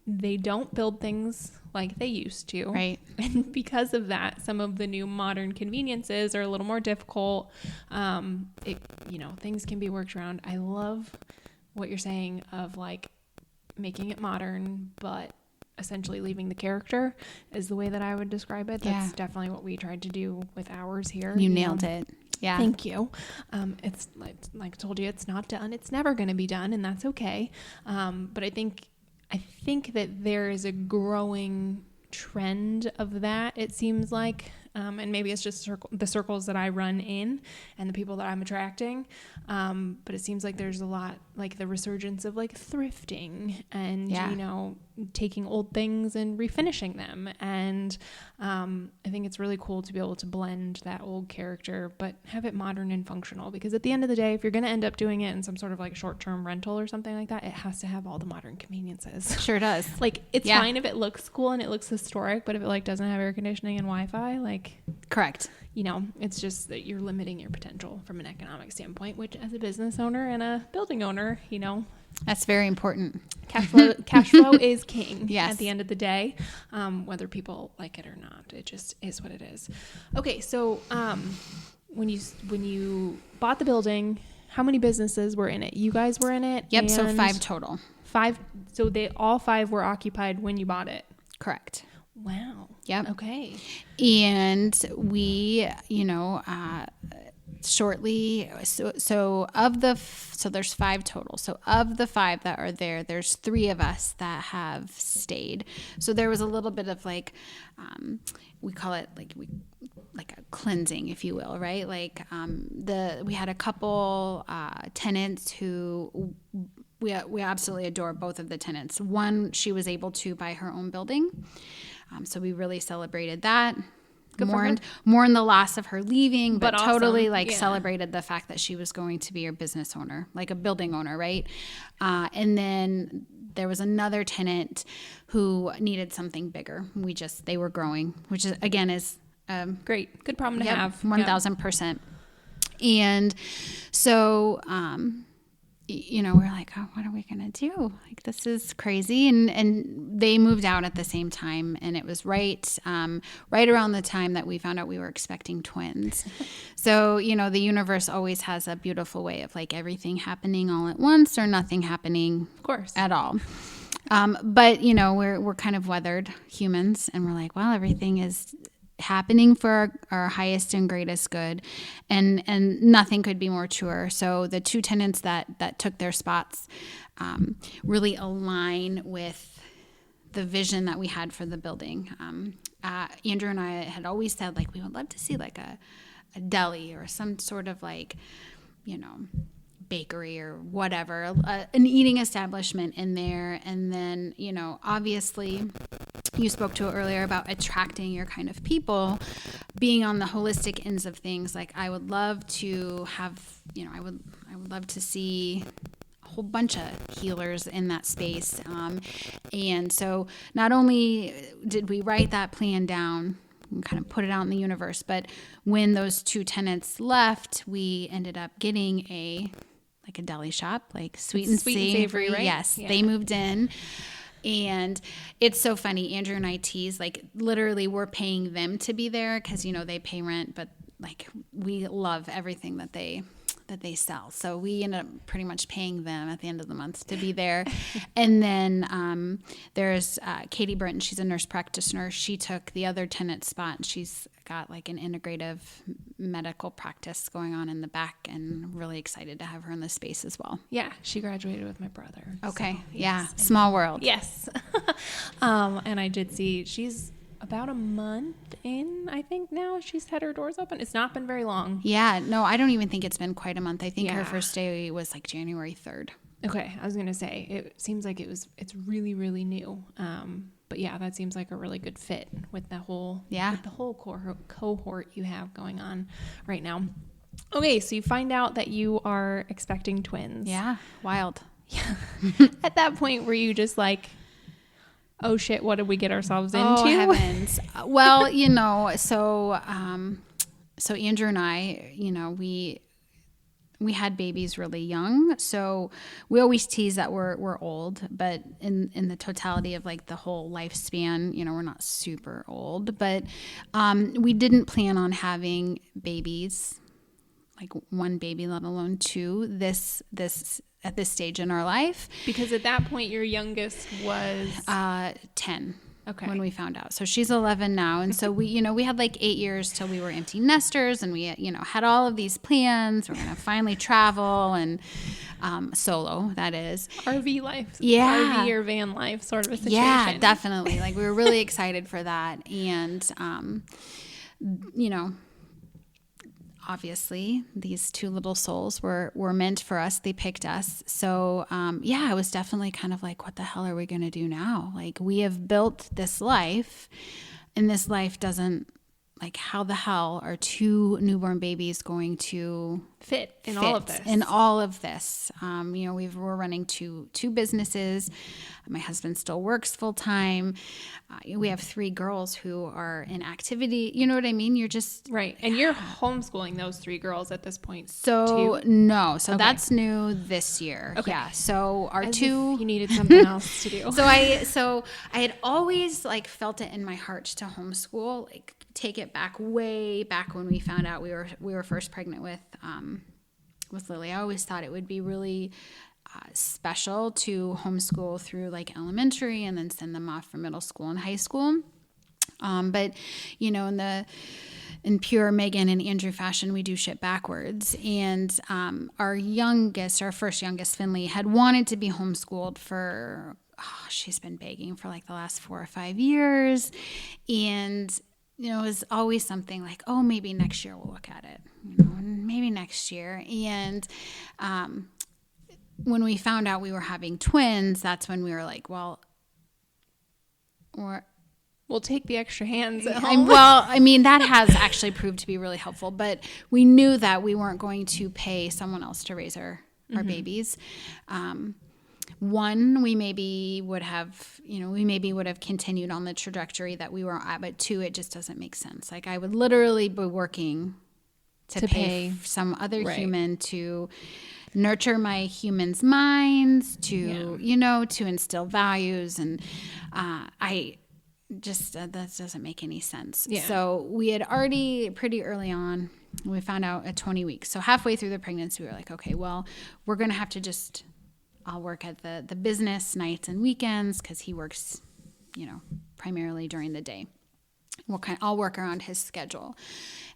They don't build things like they used to.
Right.
And because of that, some of the new modern conveniences are a little more difficult. Things can be worked around. I love what you're saying of making it modern, but essentially leaving the character is the way that I would describe it. That's definitely what we tried to do with ours here.
You nailed it. Yeah.
Thank you. It's like I told you, it's not done. It's never going to be done, and that's okay. But I think that there is a growing trend of that, it seems like, and maybe it's just the circles that I run in and the people that I'm attracting, but it seems like there's a lot, the resurgence of thrifting and taking old things and refinishing them, and I think it's really cool to be able to blend that old character but have it modern and functional, because at the end of the day, if you're going to end up doing it in some sort of short-term rental or something like that, it has to have all the modern conveniences.
Sure does.
It's fine if it looks cool and it looks historic, but if it doesn't have air conditioning and Wi-Fi,
correct.
it's just that you're limiting your potential from an economic standpoint, which as a business owner and a building owner,
that's very important.
Cash flow is king
Yes.
at the end of the day, whether people like it or not. It just is what it is. Okay, so when you bought the building, how many businesses were in it? You guys were in it?
Yep, so 5 total.
5. So all 5 were occupied when you bought it?
Correct.
Wow.
Yep.
Okay.
And we, shortly, so there's 5 total. So of the 5 that are there, there's 3 of us that have stayed. So there was a little bit of we call it like a cleansing, if you will, right? We had a couple tenants who we absolutely adore both of the tenants. One, she was able to buy her own building. So we really celebrated that. Mourned the loss of her leaving, but
awesome.
Totally celebrated the fact that she was going to be a business owner, like a building owner, right? And then there was another tenant who needed something bigger. They were growing, which is, again, is
great. Good problem to have.
1,000%. And so, we're like, oh, what are we going to do? Like, this is crazy. And they moved out at the same time. And it was right around the time that we found out we were expecting twins. So, the universe always has a beautiful way of everything happening all at once or nothing happening,
of course,
at all. But we're kind of weathered humans, and we're like, well, everything is happening for our highest and greatest good, and nothing could be more truer. So the 2 tenants that took their spots really align with the vision that we had for the building. Andrew and I had always said we would love to see a deli or some sort of bakery or whatever, an eating establishment in there. And then, obviously you spoke to it earlier about attracting your kind of people, being on the holistic ends of things. I would love to have, I would love to see a whole bunch of healers in that space. And so not only did we write that plan down and kind of put it out in the universe, but when those 2 tenants left, we ended up getting a deli shop, sweet and savory, right? Yes, yeah. They moved in. And it's so funny. Andrew and I tease, literally we're paying them to be there because, they pay rent, but we love everything that they sell. So we end up pretty much paying them at the end of the month to be there. And then there's Katie Britton. She's a nurse practitioner. She took the other tenant's spot, and she's got an integrative medical practice going on in the back, and really excited to have her in this space as well.
Yeah, she graduated with my brother.
Okay,
so,
yeah,
yes.
Small world.
Yes. And I did see she's about a month in, I think now she's had her doors open. It's not been very long.
Yeah, no, I don't even think it's been quite a month. I think her first day was January 3rd.
Okay, I was going to say, it seems like it's really, really new. But yeah, that seems like a really good fit with the whole cohort you have going on right now. Okay, so you find out that you are expecting twins.
Yeah, wild.
Yeah. At that point, were you just oh shit, what did we get ourselves into?
Oh heavens. Well, so Andrew and I, we had babies really young, so we always tease that we're old, but in the totality of the whole lifespan, we're not super old, but we didn't plan on having babies, 1 baby, let alone 2, this at this stage in our life.
Because at that point your youngest was
10.
Okay.
When we found out. So she's 11 now. And so we had 8 years till we were empty nesters, and we, had all of these plans. We're going to finally travel and solo, that is.
RV life.
Yeah.
RV or van life sort of a situation.
Yeah, definitely. We were really excited for that. And, obviously these 2 little souls were meant for us. They picked us. So, it was definitely kind of what the hell are we going to do now? We have built this life, and this life doesn't, how the hell are 2 newborn babies going to
fit in all of this.
In all of this. We're running two businesses. My husband still works full time. We have 3 girls who are in activity. You know what I mean? You're just
right. And you're homeschooling those 3 girls at this point.
So
too?
no. So that's new this year.
Okay.
Yeah. So our
As
2.
if you needed something else to do.
So I had always like felt it in my heart to homeschool, like take it back way back when we found out we were first pregnant with Lily. I always thought it would be really special to homeschool through like elementary and then send them off for middle school and high school. But in pure Meagan and Andrew fashion, we do shit backwards. And our first youngest, Finley, had wanted to be homeschooled for, she's been begging for like the last 4 or 5 years. And, it was always something like, oh, maybe next year we'll look at it, maybe next year. And when we found out we were having twins, that's when we were like, well,
we'll take the extra hands at home.
That has actually proved to be really helpful, but we knew that we weren't going to pay someone else to raise our babies. One, we maybe would have continued on the trajectory that we were at, but 2, it just doesn't make sense. Like I would literally be working to pay some other human to nurture my humans' minds, to instill values. And that doesn't make any sense. Yeah. So we had already pretty early on, we found out at 20 weeks. So halfway through the pregnancy, we were like, okay, well, we're going to have to I'll work at the business nights and weekends because he works, primarily during the day. I'll work around his schedule.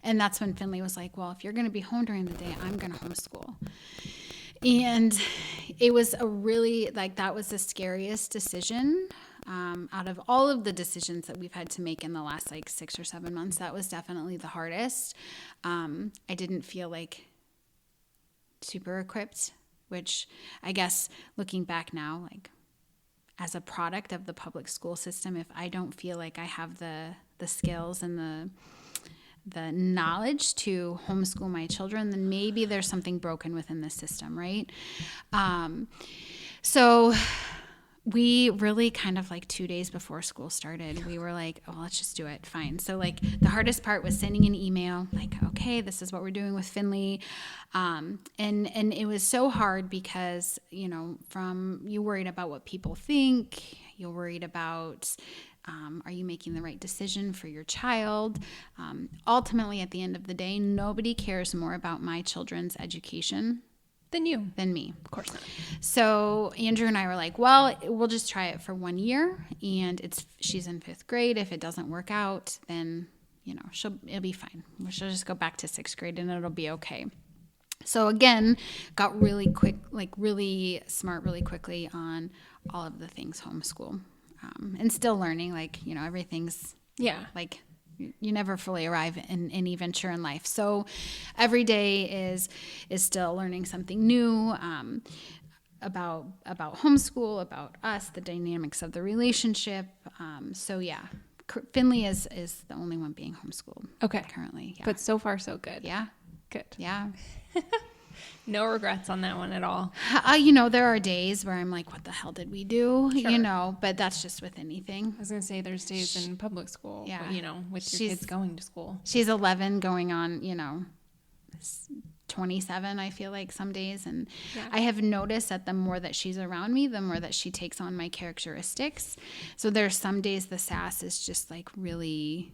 And that's when Finley was like, well, if you're going to be home during the day, I'm going to homeschool. And it was that was the scariest decision out of all of the decisions that we've had to make in the last 6 or 7 months. That was definitely the hardest. I didn't feel like super equipped, which I guess looking back now, as a product of the public school system, if I don't feel like I have the skills and the knowledge to homeschool my children, then maybe there's something broken within the system, right? So we really kind of 2 days before school started, we were like, oh, let's just do it. Fine. So the hardest part was sending an email, okay, this is what we're doing with Finley. And it was so hard because, you're worried about what people think. You're worried about, are you making the right decision for your child? Ultimately, at the end of the day, nobody cares more about my children's education than me.
Of course not.
So Andrew and I were like, well, we'll just try it for 1 year, and she's in 5th grade. If it doesn't work out, then it'll be fine. She'll just go back to 6th grade and it'll be okay. So again, got really quick, really smart really quickly on all of the things homeschool, and still learning, everything's you never fully arrive in any venture in life. So every day is still learning something new about homeschool, about us, the dynamics of the relationship. Finley is the only one being homeschooled.
Okay.
Currently. Yeah.
But so far so good.
Yeah.
Good.
Yeah.
No regrets on that one at all.
There are days where I'm like, what the hell did we do?
Sure.
But that's just with anything.
I was going to say there's days in public school,
yeah.
With your kids going to school.
She's 11 going on, 27, I feel like some days. And I have noticed that the more that she's around me, the more that she takes on my characteristics. So there's some days the sass is just really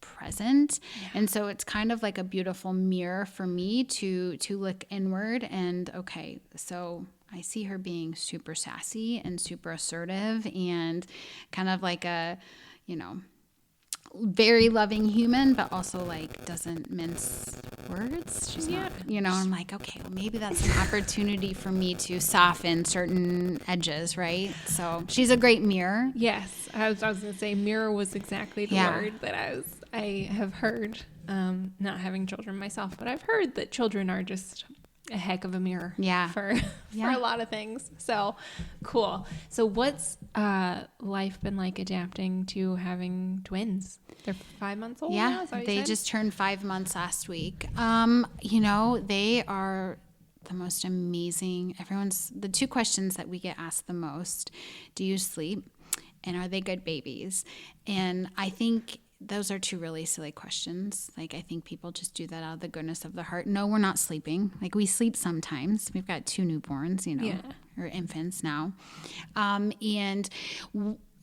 present. Yeah. And so it's kind of like a beautiful mirror for me to look inward and, okay, so I see her being super sassy and super assertive and kind of like a, very loving human, but also doesn't mince words. She's not, I'm like, okay, well, maybe that's an opportunity for me to soften certain edges, right? So she's a great mirror.
Yes. I was going to say mirror was exactly the word that I have heard, not having children myself, but I've heard that children are just a heck of a mirror.
Yeah.
For a lot of things. So cool. So what's life been like adapting to having twins? They're 5 months old now? Is that what
they
you said?
just turned 5 months last week. They are the most amazing. The two questions that we get asked the most: do you sleep, and are they good babies? And I think those are two really silly questions. Like, I think people just do that out of the goodness of the heart. No, we're not sleeping. Like, we sleep sometimes. We've got 2 newborns, or infants now. And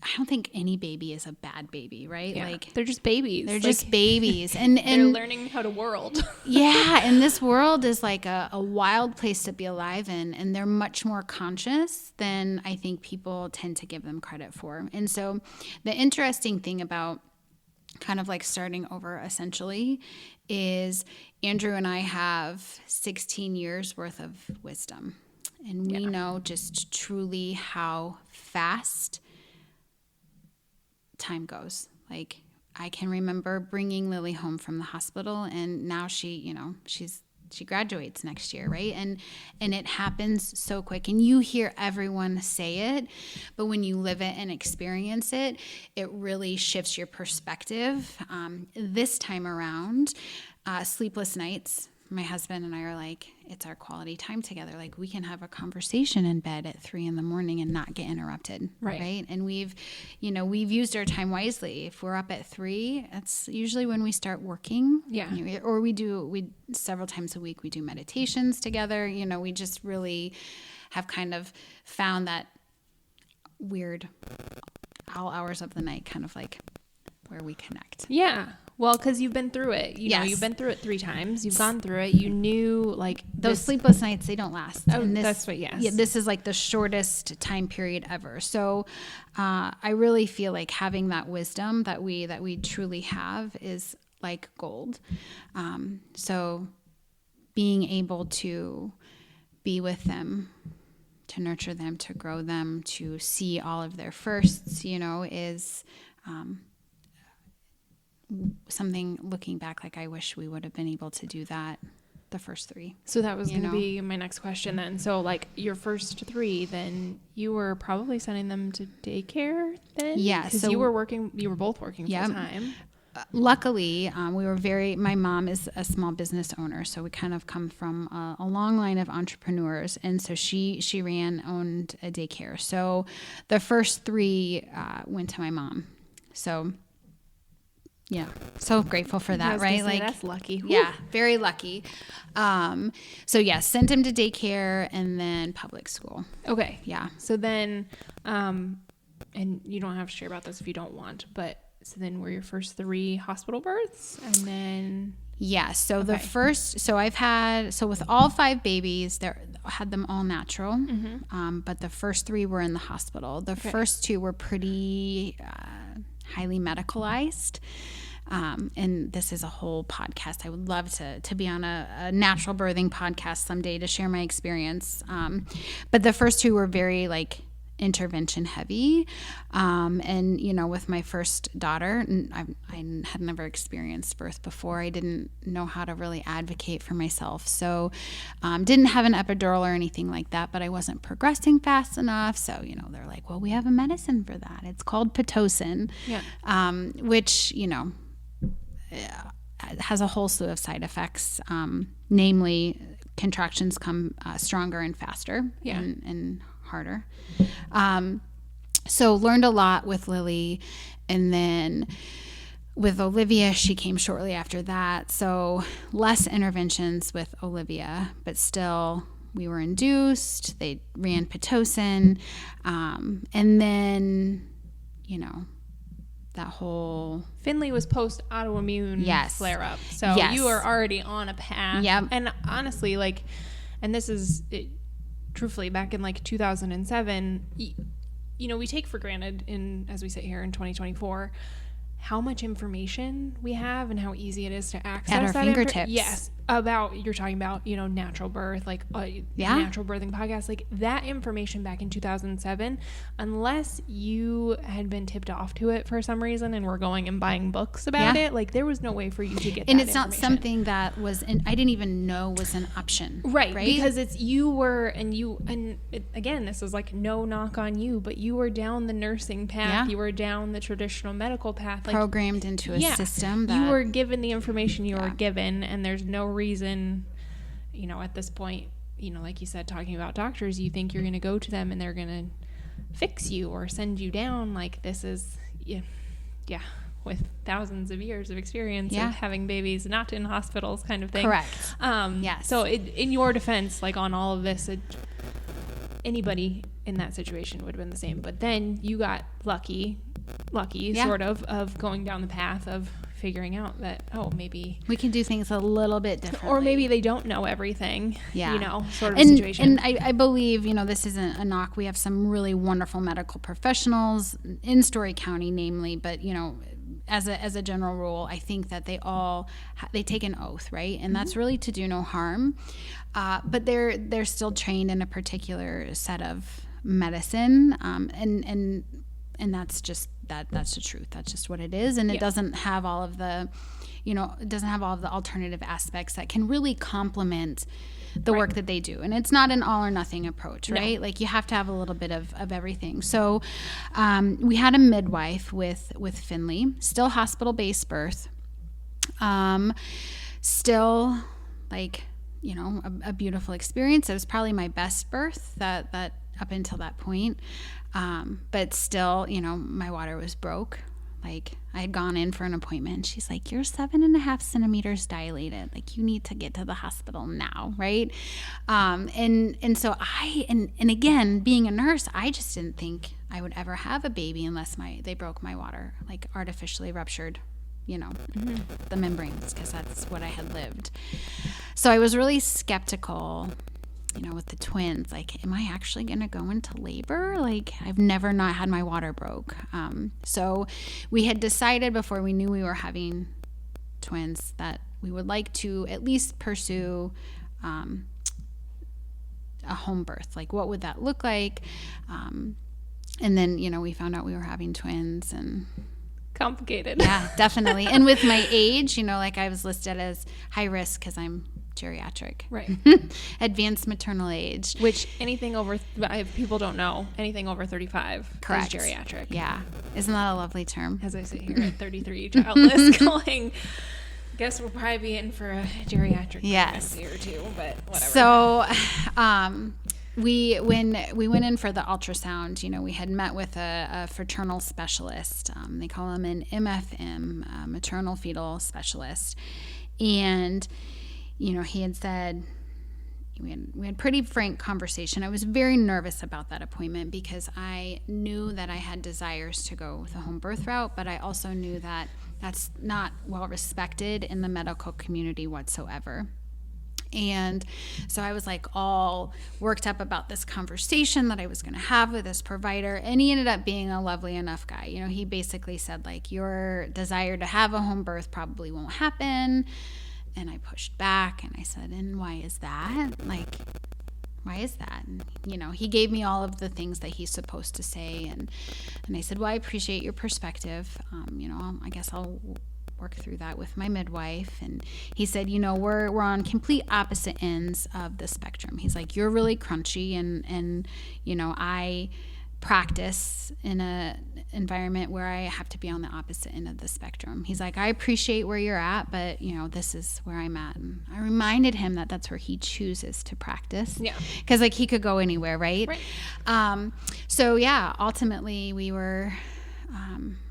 I don't think any baby is a bad baby, right?
Yeah.
Like,
they're just babies.
they're just babies. And
they're learning how to world.
Yeah. And this world is like a wild place to be alive in. And they're much more conscious than I think people tend to give them credit for. And so the interesting thing about kind of like starting over essentially is Andrew and I have 16 years worth of wisdom. And we know just truly how fast time goes. Like, I can remember bringing Lily home from the hospital, and now she graduates next year, right? And it happens so quick. And you hear everyone say it, but when you live it and experience it, it really shifts your perspective. This time around, sleepless nights, my husband and I are like, it's our quality time together. Like, we can have a conversation in bed at 3 a.m. and not get interrupted. Right. And we've used our time wisely. If we're up at 3, that's usually when we start working.
Yeah.
Or we several times a week, we do meditations together. We just really have kind of found that weird all hours of the night, kind of like where we connect.
Yeah. Well, because you've been through it. You've been through it 3 times. You've gone through it. You knew, like,
those sleepless nights, they don't last.
Oh, that's what, yes.
Yeah, this is like the shortest time period ever. So I really feel like having that wisdom that we truly have is like gold. So being able to be with them, to nurture them, to grow them, to see all of their firsts, is something, looking back, like, I wish we would have been able to do that the first 3.
So that was going to be my next question then. So, like, your first 3, then you were probably sending them to daycare then?
Yeah.
Because you were both working full time.
Luckily, my mom is a small business owner, so we kind of come from a long line of entrepreneurs. And so she owned a daycare. So the first 3 went to my mom. So yeah, so grateful for that, right?
Like, that's lucky.
Yeah, very lucky. So yeah, sent him to daycare and then public school.
Okay.
Yeah.
So then, and you don't have to share about this if you don't want, but so then were your first 3 hospital births, and then?
Yeah. So the first, with all 5 babies, had them all natural. Mm-hmm. But the first 3 were in the hospital. The first 2 were pretty highly medicalized. And this is a whole podcast. I would love to be on a natural birthing podcast someday to share my experience. But the first 2 were very like intervention heavy. And with my first daughter, I had never experienced birth before. I didn't know how to really advocate for myself. So, didn't have an epidural or anything like that, but I wasn't progressing fast enough. So, they're like, well, we have a medicine for that. It's called Pitocin, which, has a whole slew of side effects, namely contractions come stronger and faster and harder. So learned a lot with Lily, and then with Olivia, she came shortly after that. So less interventions with Olivia, but still we were induced. They ran Pitocin. And then, that whole
Finley was post autoimmune flare up. So you were already on a path.
Yep.
And honestly, like, and this is truthfully back in like 2007, we take for granted as we sit here in 2024, how much information we have and how easy it is to access
at our
that
fingertips.
Yes, about, you're talking about, you know, natural birth, like natural birthing podcast, like that information back in 2007, unless you had been tipped off to it for some reason and were going and buying books about it, like there was no way for you to get
and
that
it's not something that was I didn't even know was an option,
right? Because it's again, this is like no knock on you, but you were down the nursing path, you were down the traditional medical path, like
programmed into a system that
you were given the information you were given, and there's no reason, you know, at this point, you know, like you said, talking about doctors, you think you're going to go to them and they're going to fix you or send you down. Like this is with thousands of years of experience of having babies not in hospitals kind of thing.
Correct. Yes. So
in your defense, like on all of this, anybody in that situation would have been the same, but then you got lucky sort of going down the path of figuring out that, oh, maybe
we can do things a little bit differently,
or maybe they don't know everything, you know, sort of
and,
situation.
And I believe, you know, this isn't a knock. We have some really wonderful medical professionals in Story County, namely, but, you know, as a general rule, I think that they take an oath, right? And that's really to do no harm. But they're still trained in a particular set of medicine, and that's just that's the truth. That's just what it is, and it doesn't have all of the, you know, it doesn't have all of the alternative aspects that can really complement the work that they do. And it's not an all or nothing approach, right? No. Like you have to have a little bit of everything. So we had a midwife with Finley, still hospital-based birth, still like, you know, a beautiful experience. It was probably my best birth that up until that point. But still, you know, my water was broke. Like I had gone in for an appointment and she's like, you're 7.5 centimeters dilated. Like you need to get to the hospital now. Right. And so and again, being a nurse, I just didn't think I would ever have a baby unless they broke my water, like artificially ruptured, you know, the membranes, because that's what I had lived. So I was really skeptical, you know, with the twins, like, am I actually going to go into labor? Like, I've never not had my water broke. So we had decided before we knew we were having twins that we would like to at least pursue a home birth. Like, what would that look like? And then, you know, we found out we were having twins and...
Complicated.
Yeah, definitely. And with my age, you know, like I was listed as high risk because I'm geriatric,
right?
Advanced maternal age,
which anything over, if people don't know, anything over 35
correct.
Is geriatric.
Yeah, isn't that a lovely term?
As I sit here at 33, childless, going, guess we'll probably be in for a geriatric pregnancy or two, but whatever.
So, when we went in for the ultrasound, you know, we had met with a fraternal specialist. They call him an MFM, maternal fetal specialist, and you know, he had said, we had pretty frank conversation. I was very nervous about that appointment because I knew that I had desires to go the home birth route, but I also knew that that's not well respected in the medical community whatsoever. And so I was like all worked up about this conversation that I was going to have with this provider. And he ended up being a lovely enough guy. You know, he basically said, like, your desire to have a home birth probably won't happen. And I pushed back and I said, and why is that? Like, why is that? And, you know, he gave me all of the things that he's supposed to say. And I said, well, I appreciate your perspective. You know, I guess I'll work through that with my midwife. And he said, you know, we're on complete opposite ends of the spectrum. He's like, you're really crunchy and you know, I practice in a environment where I have to be on the opposite end of the spectrum. He's like, I appreciate where you're at, but you know, this is where I'm at. And I reminded him that that's where he chooses to practice. Yeah. Because like he could go anywhere, right? So yeah, ultimately we were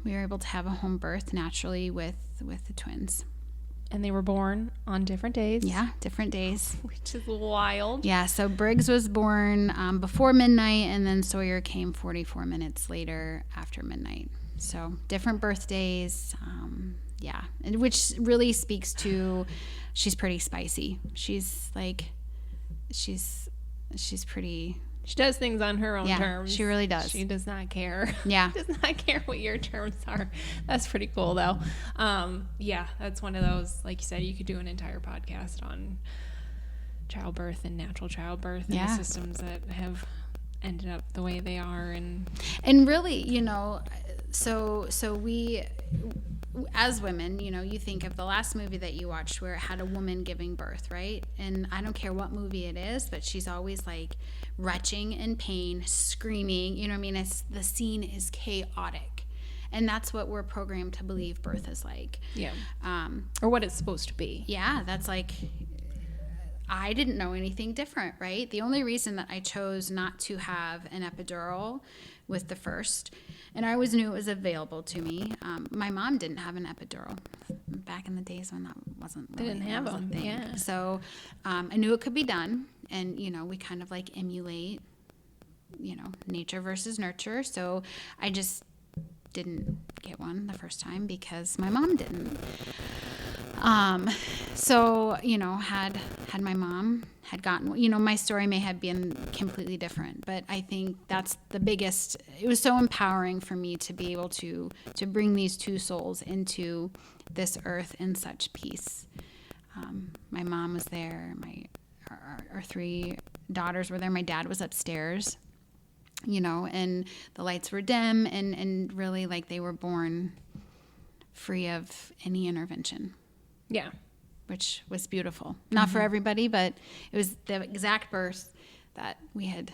able to have a home birth naturally with the twins.
And they were born on different days.
Yeah, different days.
Which is wild.
Yeah, so Briggs was born before midnight, and then Sawyer came 44 minutes later after midnight. So different birthdays, yeah, which really speaks to she's pretty spicy. She's pretty
She does things on her own terms.
She really does.
She does not care.
Yeah.
Does not care what your terms are. That's pretty cool, though. Yeah, that's one of those, like you said, you could do an entire podcast on childbirth and natural childbirth and the systems that have ended up the way they are.
And really, you know, so we, as women, you know, you think of the last movie that you watched where it had a woman giving birth, right? And I don't care what movie it is, but she's always like retching in pain, screaming, you know what I mean? The scene is chaotic. And that's what we're programmed to believe birth is like.
Yeah. Or what it's supposed to be.
Yeah, that's like, I didn't know anything different, right? The only reason that I chose not to have an epidural with the first, and I always knew it was available to me. My mom didn't have an epidural back in the days when that wasn't really,
didn't have them.
thing.
Yeah.
So I knew it could be done, and you know, we kind of like emulate, you know, nature versus nurture. So I just didn't get one the first time because my mom didn't. So, you know, had my mom had gotten, you know, my story may have been completely different, but I think that's the biggest, it was so empowering for me to be able to bring these two souls into this earth in such peace. My mom was there. Our three daughters were there. My dad was upstairs, you know, and the lights were dim and really like they were born free of any intervention.
Yeah.
Which was beautiful. Not for everybody, but it was the exact birth that we had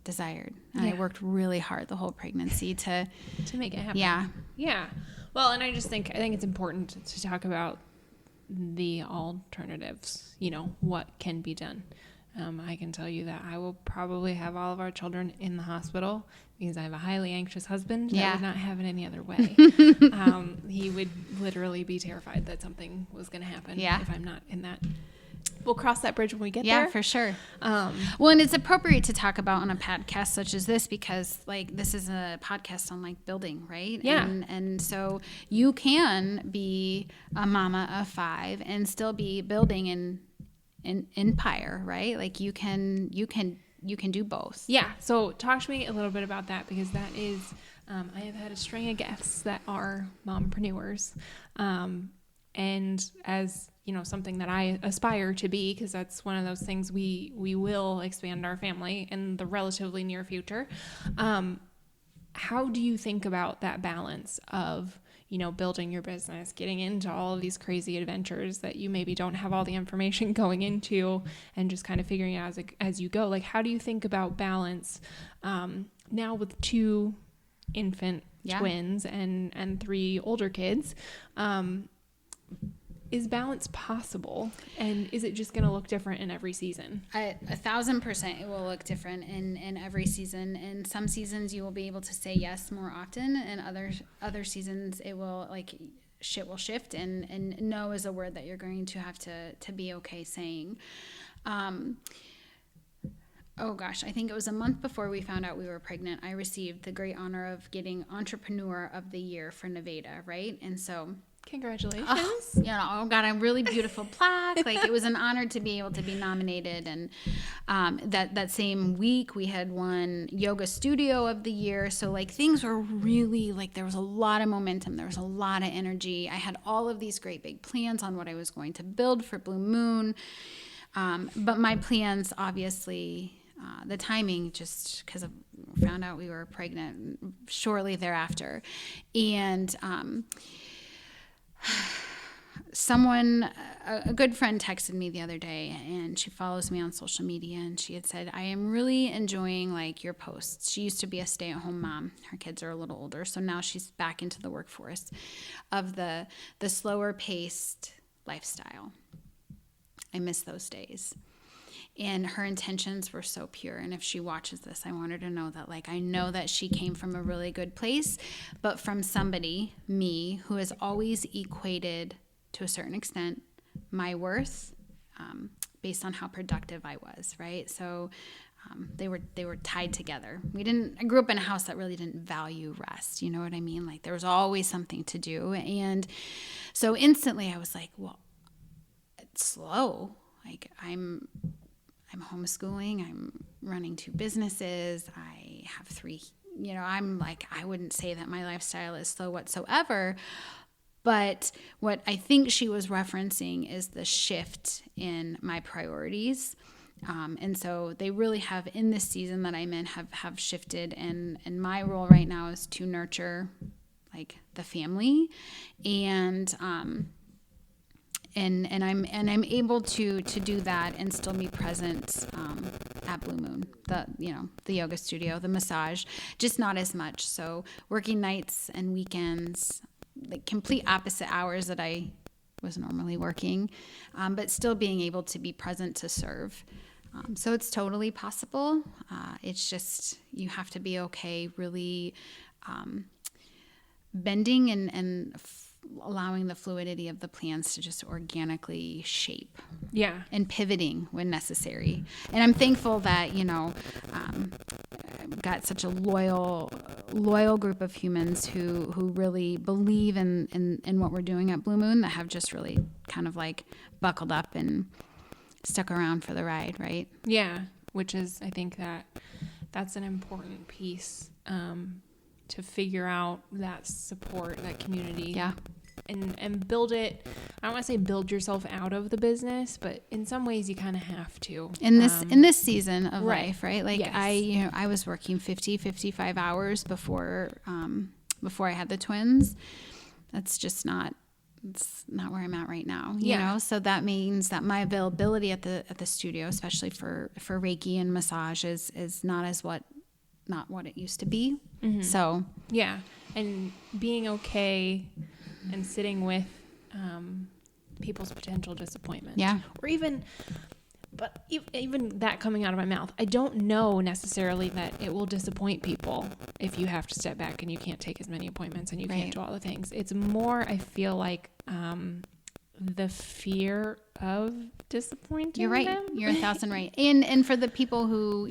desired. And I worked really hard the whole pregnancy to
make it happen.
Yeah.
Yeah. Well, and I think it's important to talk about the alternatives, you know, what can be done. I can tell you that I will probably have all of our children in the hospital because I have a highly anxious husband that would not have it any other way. He would literally be terrified that something was going to happen if I'm not in that. We'll cross that bridge when we get there.
Yeah, for sure. Well, and it's appropriate to talk about on a podcast such as this because, like, this is a podcast on, like, building, right?
Yeah.
And so you can be a mama of 5 and still be building an empire, right? Like, you can do both.
Yeah. So talk to me a little bit about that because that is, I have had a string of guests that are mompreneurs. And as, you know, something that I aspire to be, because that's one of those things we will expand our family in the relatively near future. How do you think about that balance of, you know, building your business, getting into all of these crazy adventures that you maybe don't have all the information going into and just kind of figuring out as you go? Like, how do you think about balance now with 2 infant twins and 3 older kids? Is balance possible? And is it just going to look different in every season?
1,000% it will look different in every season. In some seasons you will be able to say yes more often, and other seasons it will, like, shit will shift and no is a word that you're going to have to be okay saying. Oh gosh, I think it was a month before we found out we were pregnant, I received the great honor of getting Entrepreneur of the Year for Nevada, right? And so
congratulations.
Oh got a really beautiful plaque. Like, it was an honor to be able to be nominated. And that same week we had won Yoga Studio of the Year. So, like, things were really, like, there was a lot of momentum. There was a lot of energy. I had all of these great big plans on what I was going to build for BlueMoon. But my plans, obviously, the timing, just because I found out we were pregnant shortly thereafter. And a good friend texted me the other day, and she follows me on social media, and she had said, I am really enjoying, like, your posts. She used to be a stay-at-home mom. Her kids are a little older, so now she's back into the workforce of the slower paced lifestyle. I miss those days. And her intentions were so pure. And if she watches this, I want her to know that, like, I know that she came from a really good place, but from somebody, me, who has always equated, to a certain extent, my worth based on how productive I was, right? So they were tied together. I grew up in a house that really didn't value rest. You know what I mean? Like, there was always something to do. And so instantly I was like, well, it's slow. Like, I'm homeschooling. I'm running 2 businesses. I have 3, I'm like, I wouldn't say that my lifestyle is slow whatsoever. But what I think she was referencing is the shift in my priorities. And so they really have, in this season that I'm in, have shifted. And my role right now is to nurture like the family, and I'm able to do that and still be present at BlueMoon, the yoga studio, the massage, just not as much. So working nights and weekends, like complete opposite hours that I was normally working, but still being able to be present to serve. So it's totally possible. It's just you have to be okay really bending and allowing the fluidity of the plans to just organically shape.
Yeah.
And pivoting when necessary. And I'm thankful that, I've got such a loyal group of humans who really believe in what we're doing at BlueMoon, that have just really kind of like buckled up and stuck around for the ride, right?
Yeah. Which is, I think that's an important piece, to figure out that support, that community.
Yeah.
And build it. I don't want to say build yourself out of the business, but in some ways you kind of have to.
In this season of life, right? Like
yes.
I was working 55 hours before I had the twins. That's just not where I'm at right now, you know? So that means that my availability at the studio, especially for Reiki and massage, is not what it used to be. Mm-hmm. So
yeah. And being okay and sitting with people's potential disappointment.
Yeah.
Or even that coming out of my mouth, I don't know necessarily that it will disappoint people if you have to step back and you can't take as many appointments and you can't do all the things. It's more, I feel like, the fear of disappointing
You're right.
them.
You're 1,000 right. And for the people who,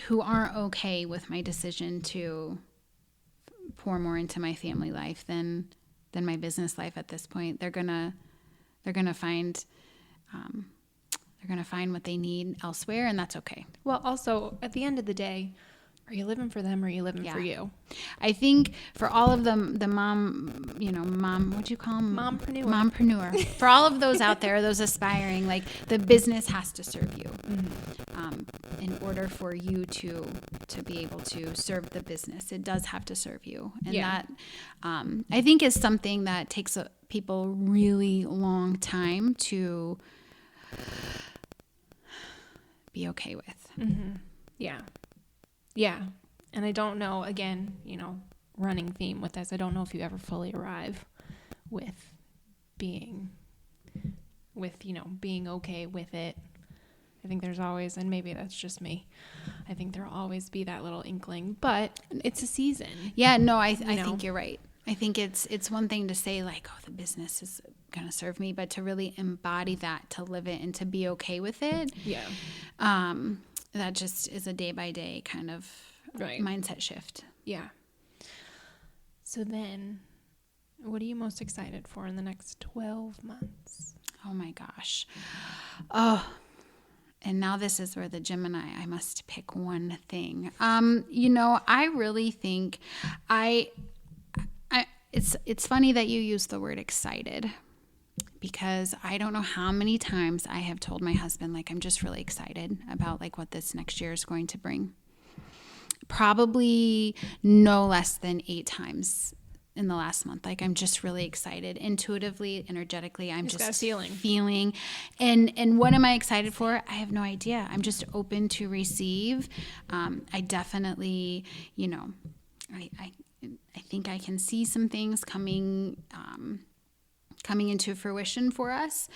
who aren't okay with my decision to pour more into my family life than my business life at this point, they're gonna find what they need elsewhere, and that's okay.
Well, also at the end of the day, are you living for them or are you living for you?
I think for all of the mom, what'd you call them? Mompreneur. For all of those out there, those aspiring, like the business has to serve you. Mm-hmm. In order for you to be able to serve the business, it does have to serve you. And that, I think, is something that takes people really long time to be okay with.
Mm-hmm. Yeah. Yeah. And I don't know, again, running theme with this, I don't know if you ever fully arrive with being okay with it. I think there's always, and maybe that's just me, I think there'll always be that little inkling, but it's a season.
Yeah, no, I think you're right. I think it's one thing to say like, oh, the business is going to serve me, but to really embody that, to live it, and to be okay with it. Yeah. That just is a day by day kind of mindset shift.
Yeah. So then, what are you most excited for in the next 12 months?
Oh my gosh. Oh, and now this is where the Gemini, I must pick one thing. I really think it's funny that you use the word excited, because I don't know how many times I have told my husband, like, I'm just really excited about like what this next year is going to bring. Probably no less than 8 times in the last month. Like, I'm just really excited. Intuitively, energetically, I'm just got a feeling. And what am I excited for? I have no idea. I'm just open to receive. I definitely, I think I can see some things coming into fruition for us,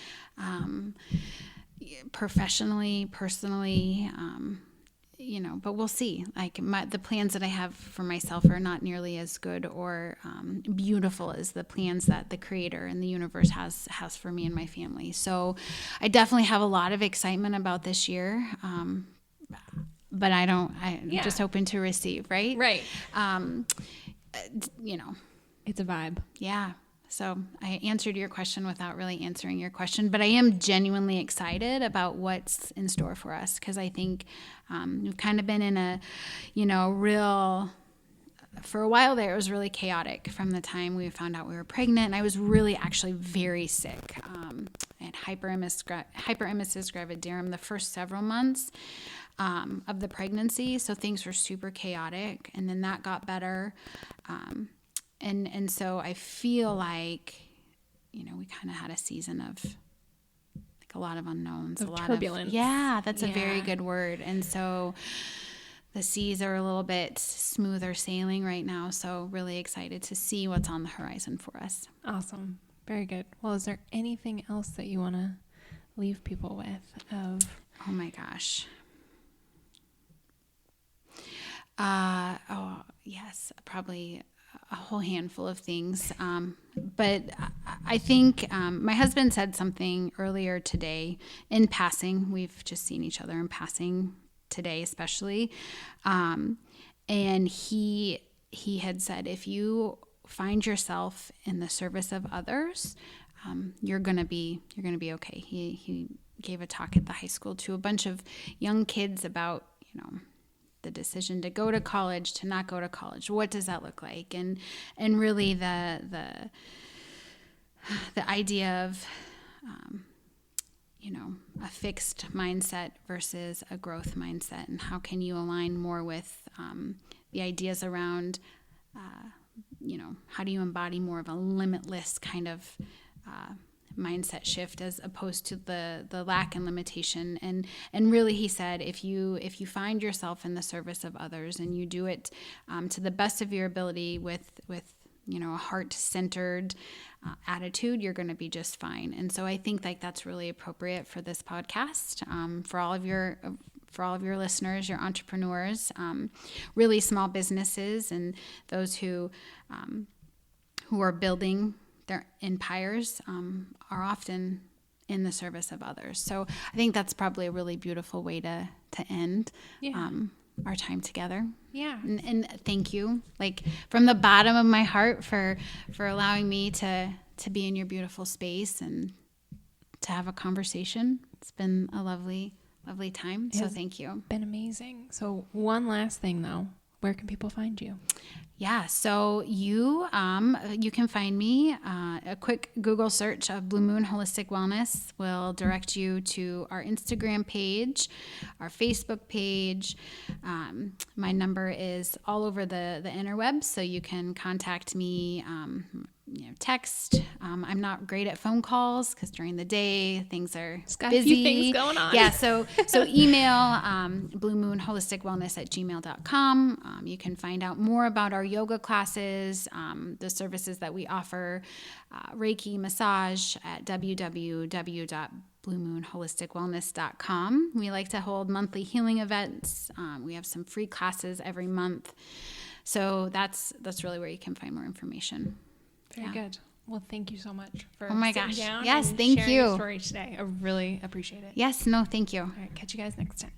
professionally, personally, but we'll see. Like the plans that I have for myself are not nearly as good or beautiful as the plans that the Creator and the universe has for me and my family. So I definitely have a lot of excitement about this year. But I'm just open to receive, right?
Right. It's a vibe.
Yeah. So I answered your question without really answering your question, but I am genuinely excited about what's in store for us, because I think we've kind of been in a, for a while there, it was really chaotic from the time we found out we were pregnant. And I was really actually very sick. I had hyperemesis gravidarum the first several months of the pregnancy. So things were super chaotic. And then that got better. And so I feel like, we kind of had a season of like a lot of unknowns.
Of turbulence.
That's a very good word. And so the seas are a little bit smoother sailing right now, so really excited to see what's on the horizon for us.
Awesome. Very good. Well, is there anything else that you want to leave people with?
Oh my gosh. Yes, probably a whole handful of things. But I think my husband said something earlier today in passing. We've just seen each other in passing today, especially. And he had said, if you find yourself in the service of others, you're going to be okay. He gave a talk at the high school to a bunch of young kids about, the decision to go to college, to not go to college. What does that look like? And really the idea of, a fixed mindset versus a growth mindset, and how can you align more with the ideas around, how do you embody more of a limitless kind of mindset shift as opposed to the lack and limitation. And really, he said, if you find yourself in the service of others and you do it to the best of your ability with a heart-centered attitude, you're going to be just fine. And so I think like that's really appropriate for this podcast, for all of your listeners, your entrepreneurs, really small businesses, and those who are building their empires are often in the service of others. So I think that's probably a really beautiful way to end our time together.
Yeah.
And thank you, like from the bottom of my heart, for allowing me to be in your beautiful space and to have a conversation. It's been a lovely, lovely time. So thank you.
Been amazing. So one last thing though, where can people find you?
Yeah, so you can find me. A quick Google search of BlueMoon Holistic Wellness will direct you to our Instagram page, our Facebook page. My number is all over the interwebs, so you can contact me. Text. I'm not great at phone calls because during the day things are
got
busy.
A few things going on.
Yeah, so email bluemoonholisticwellness@gmail.com. You can find out more about our yoga classes, the services that we offer, Reiki massage at www.bluemoonholisticwellness.com. We like to hold monthly healing events. We have some free classes every month. So that's really where you can find more information.
Very good. Well, thank you so much for
sitting
down
yes,
and
thank
sharing
you.
your story today. I really appreciate it.
Yes, no, thank you.
All right, catch you guys next time.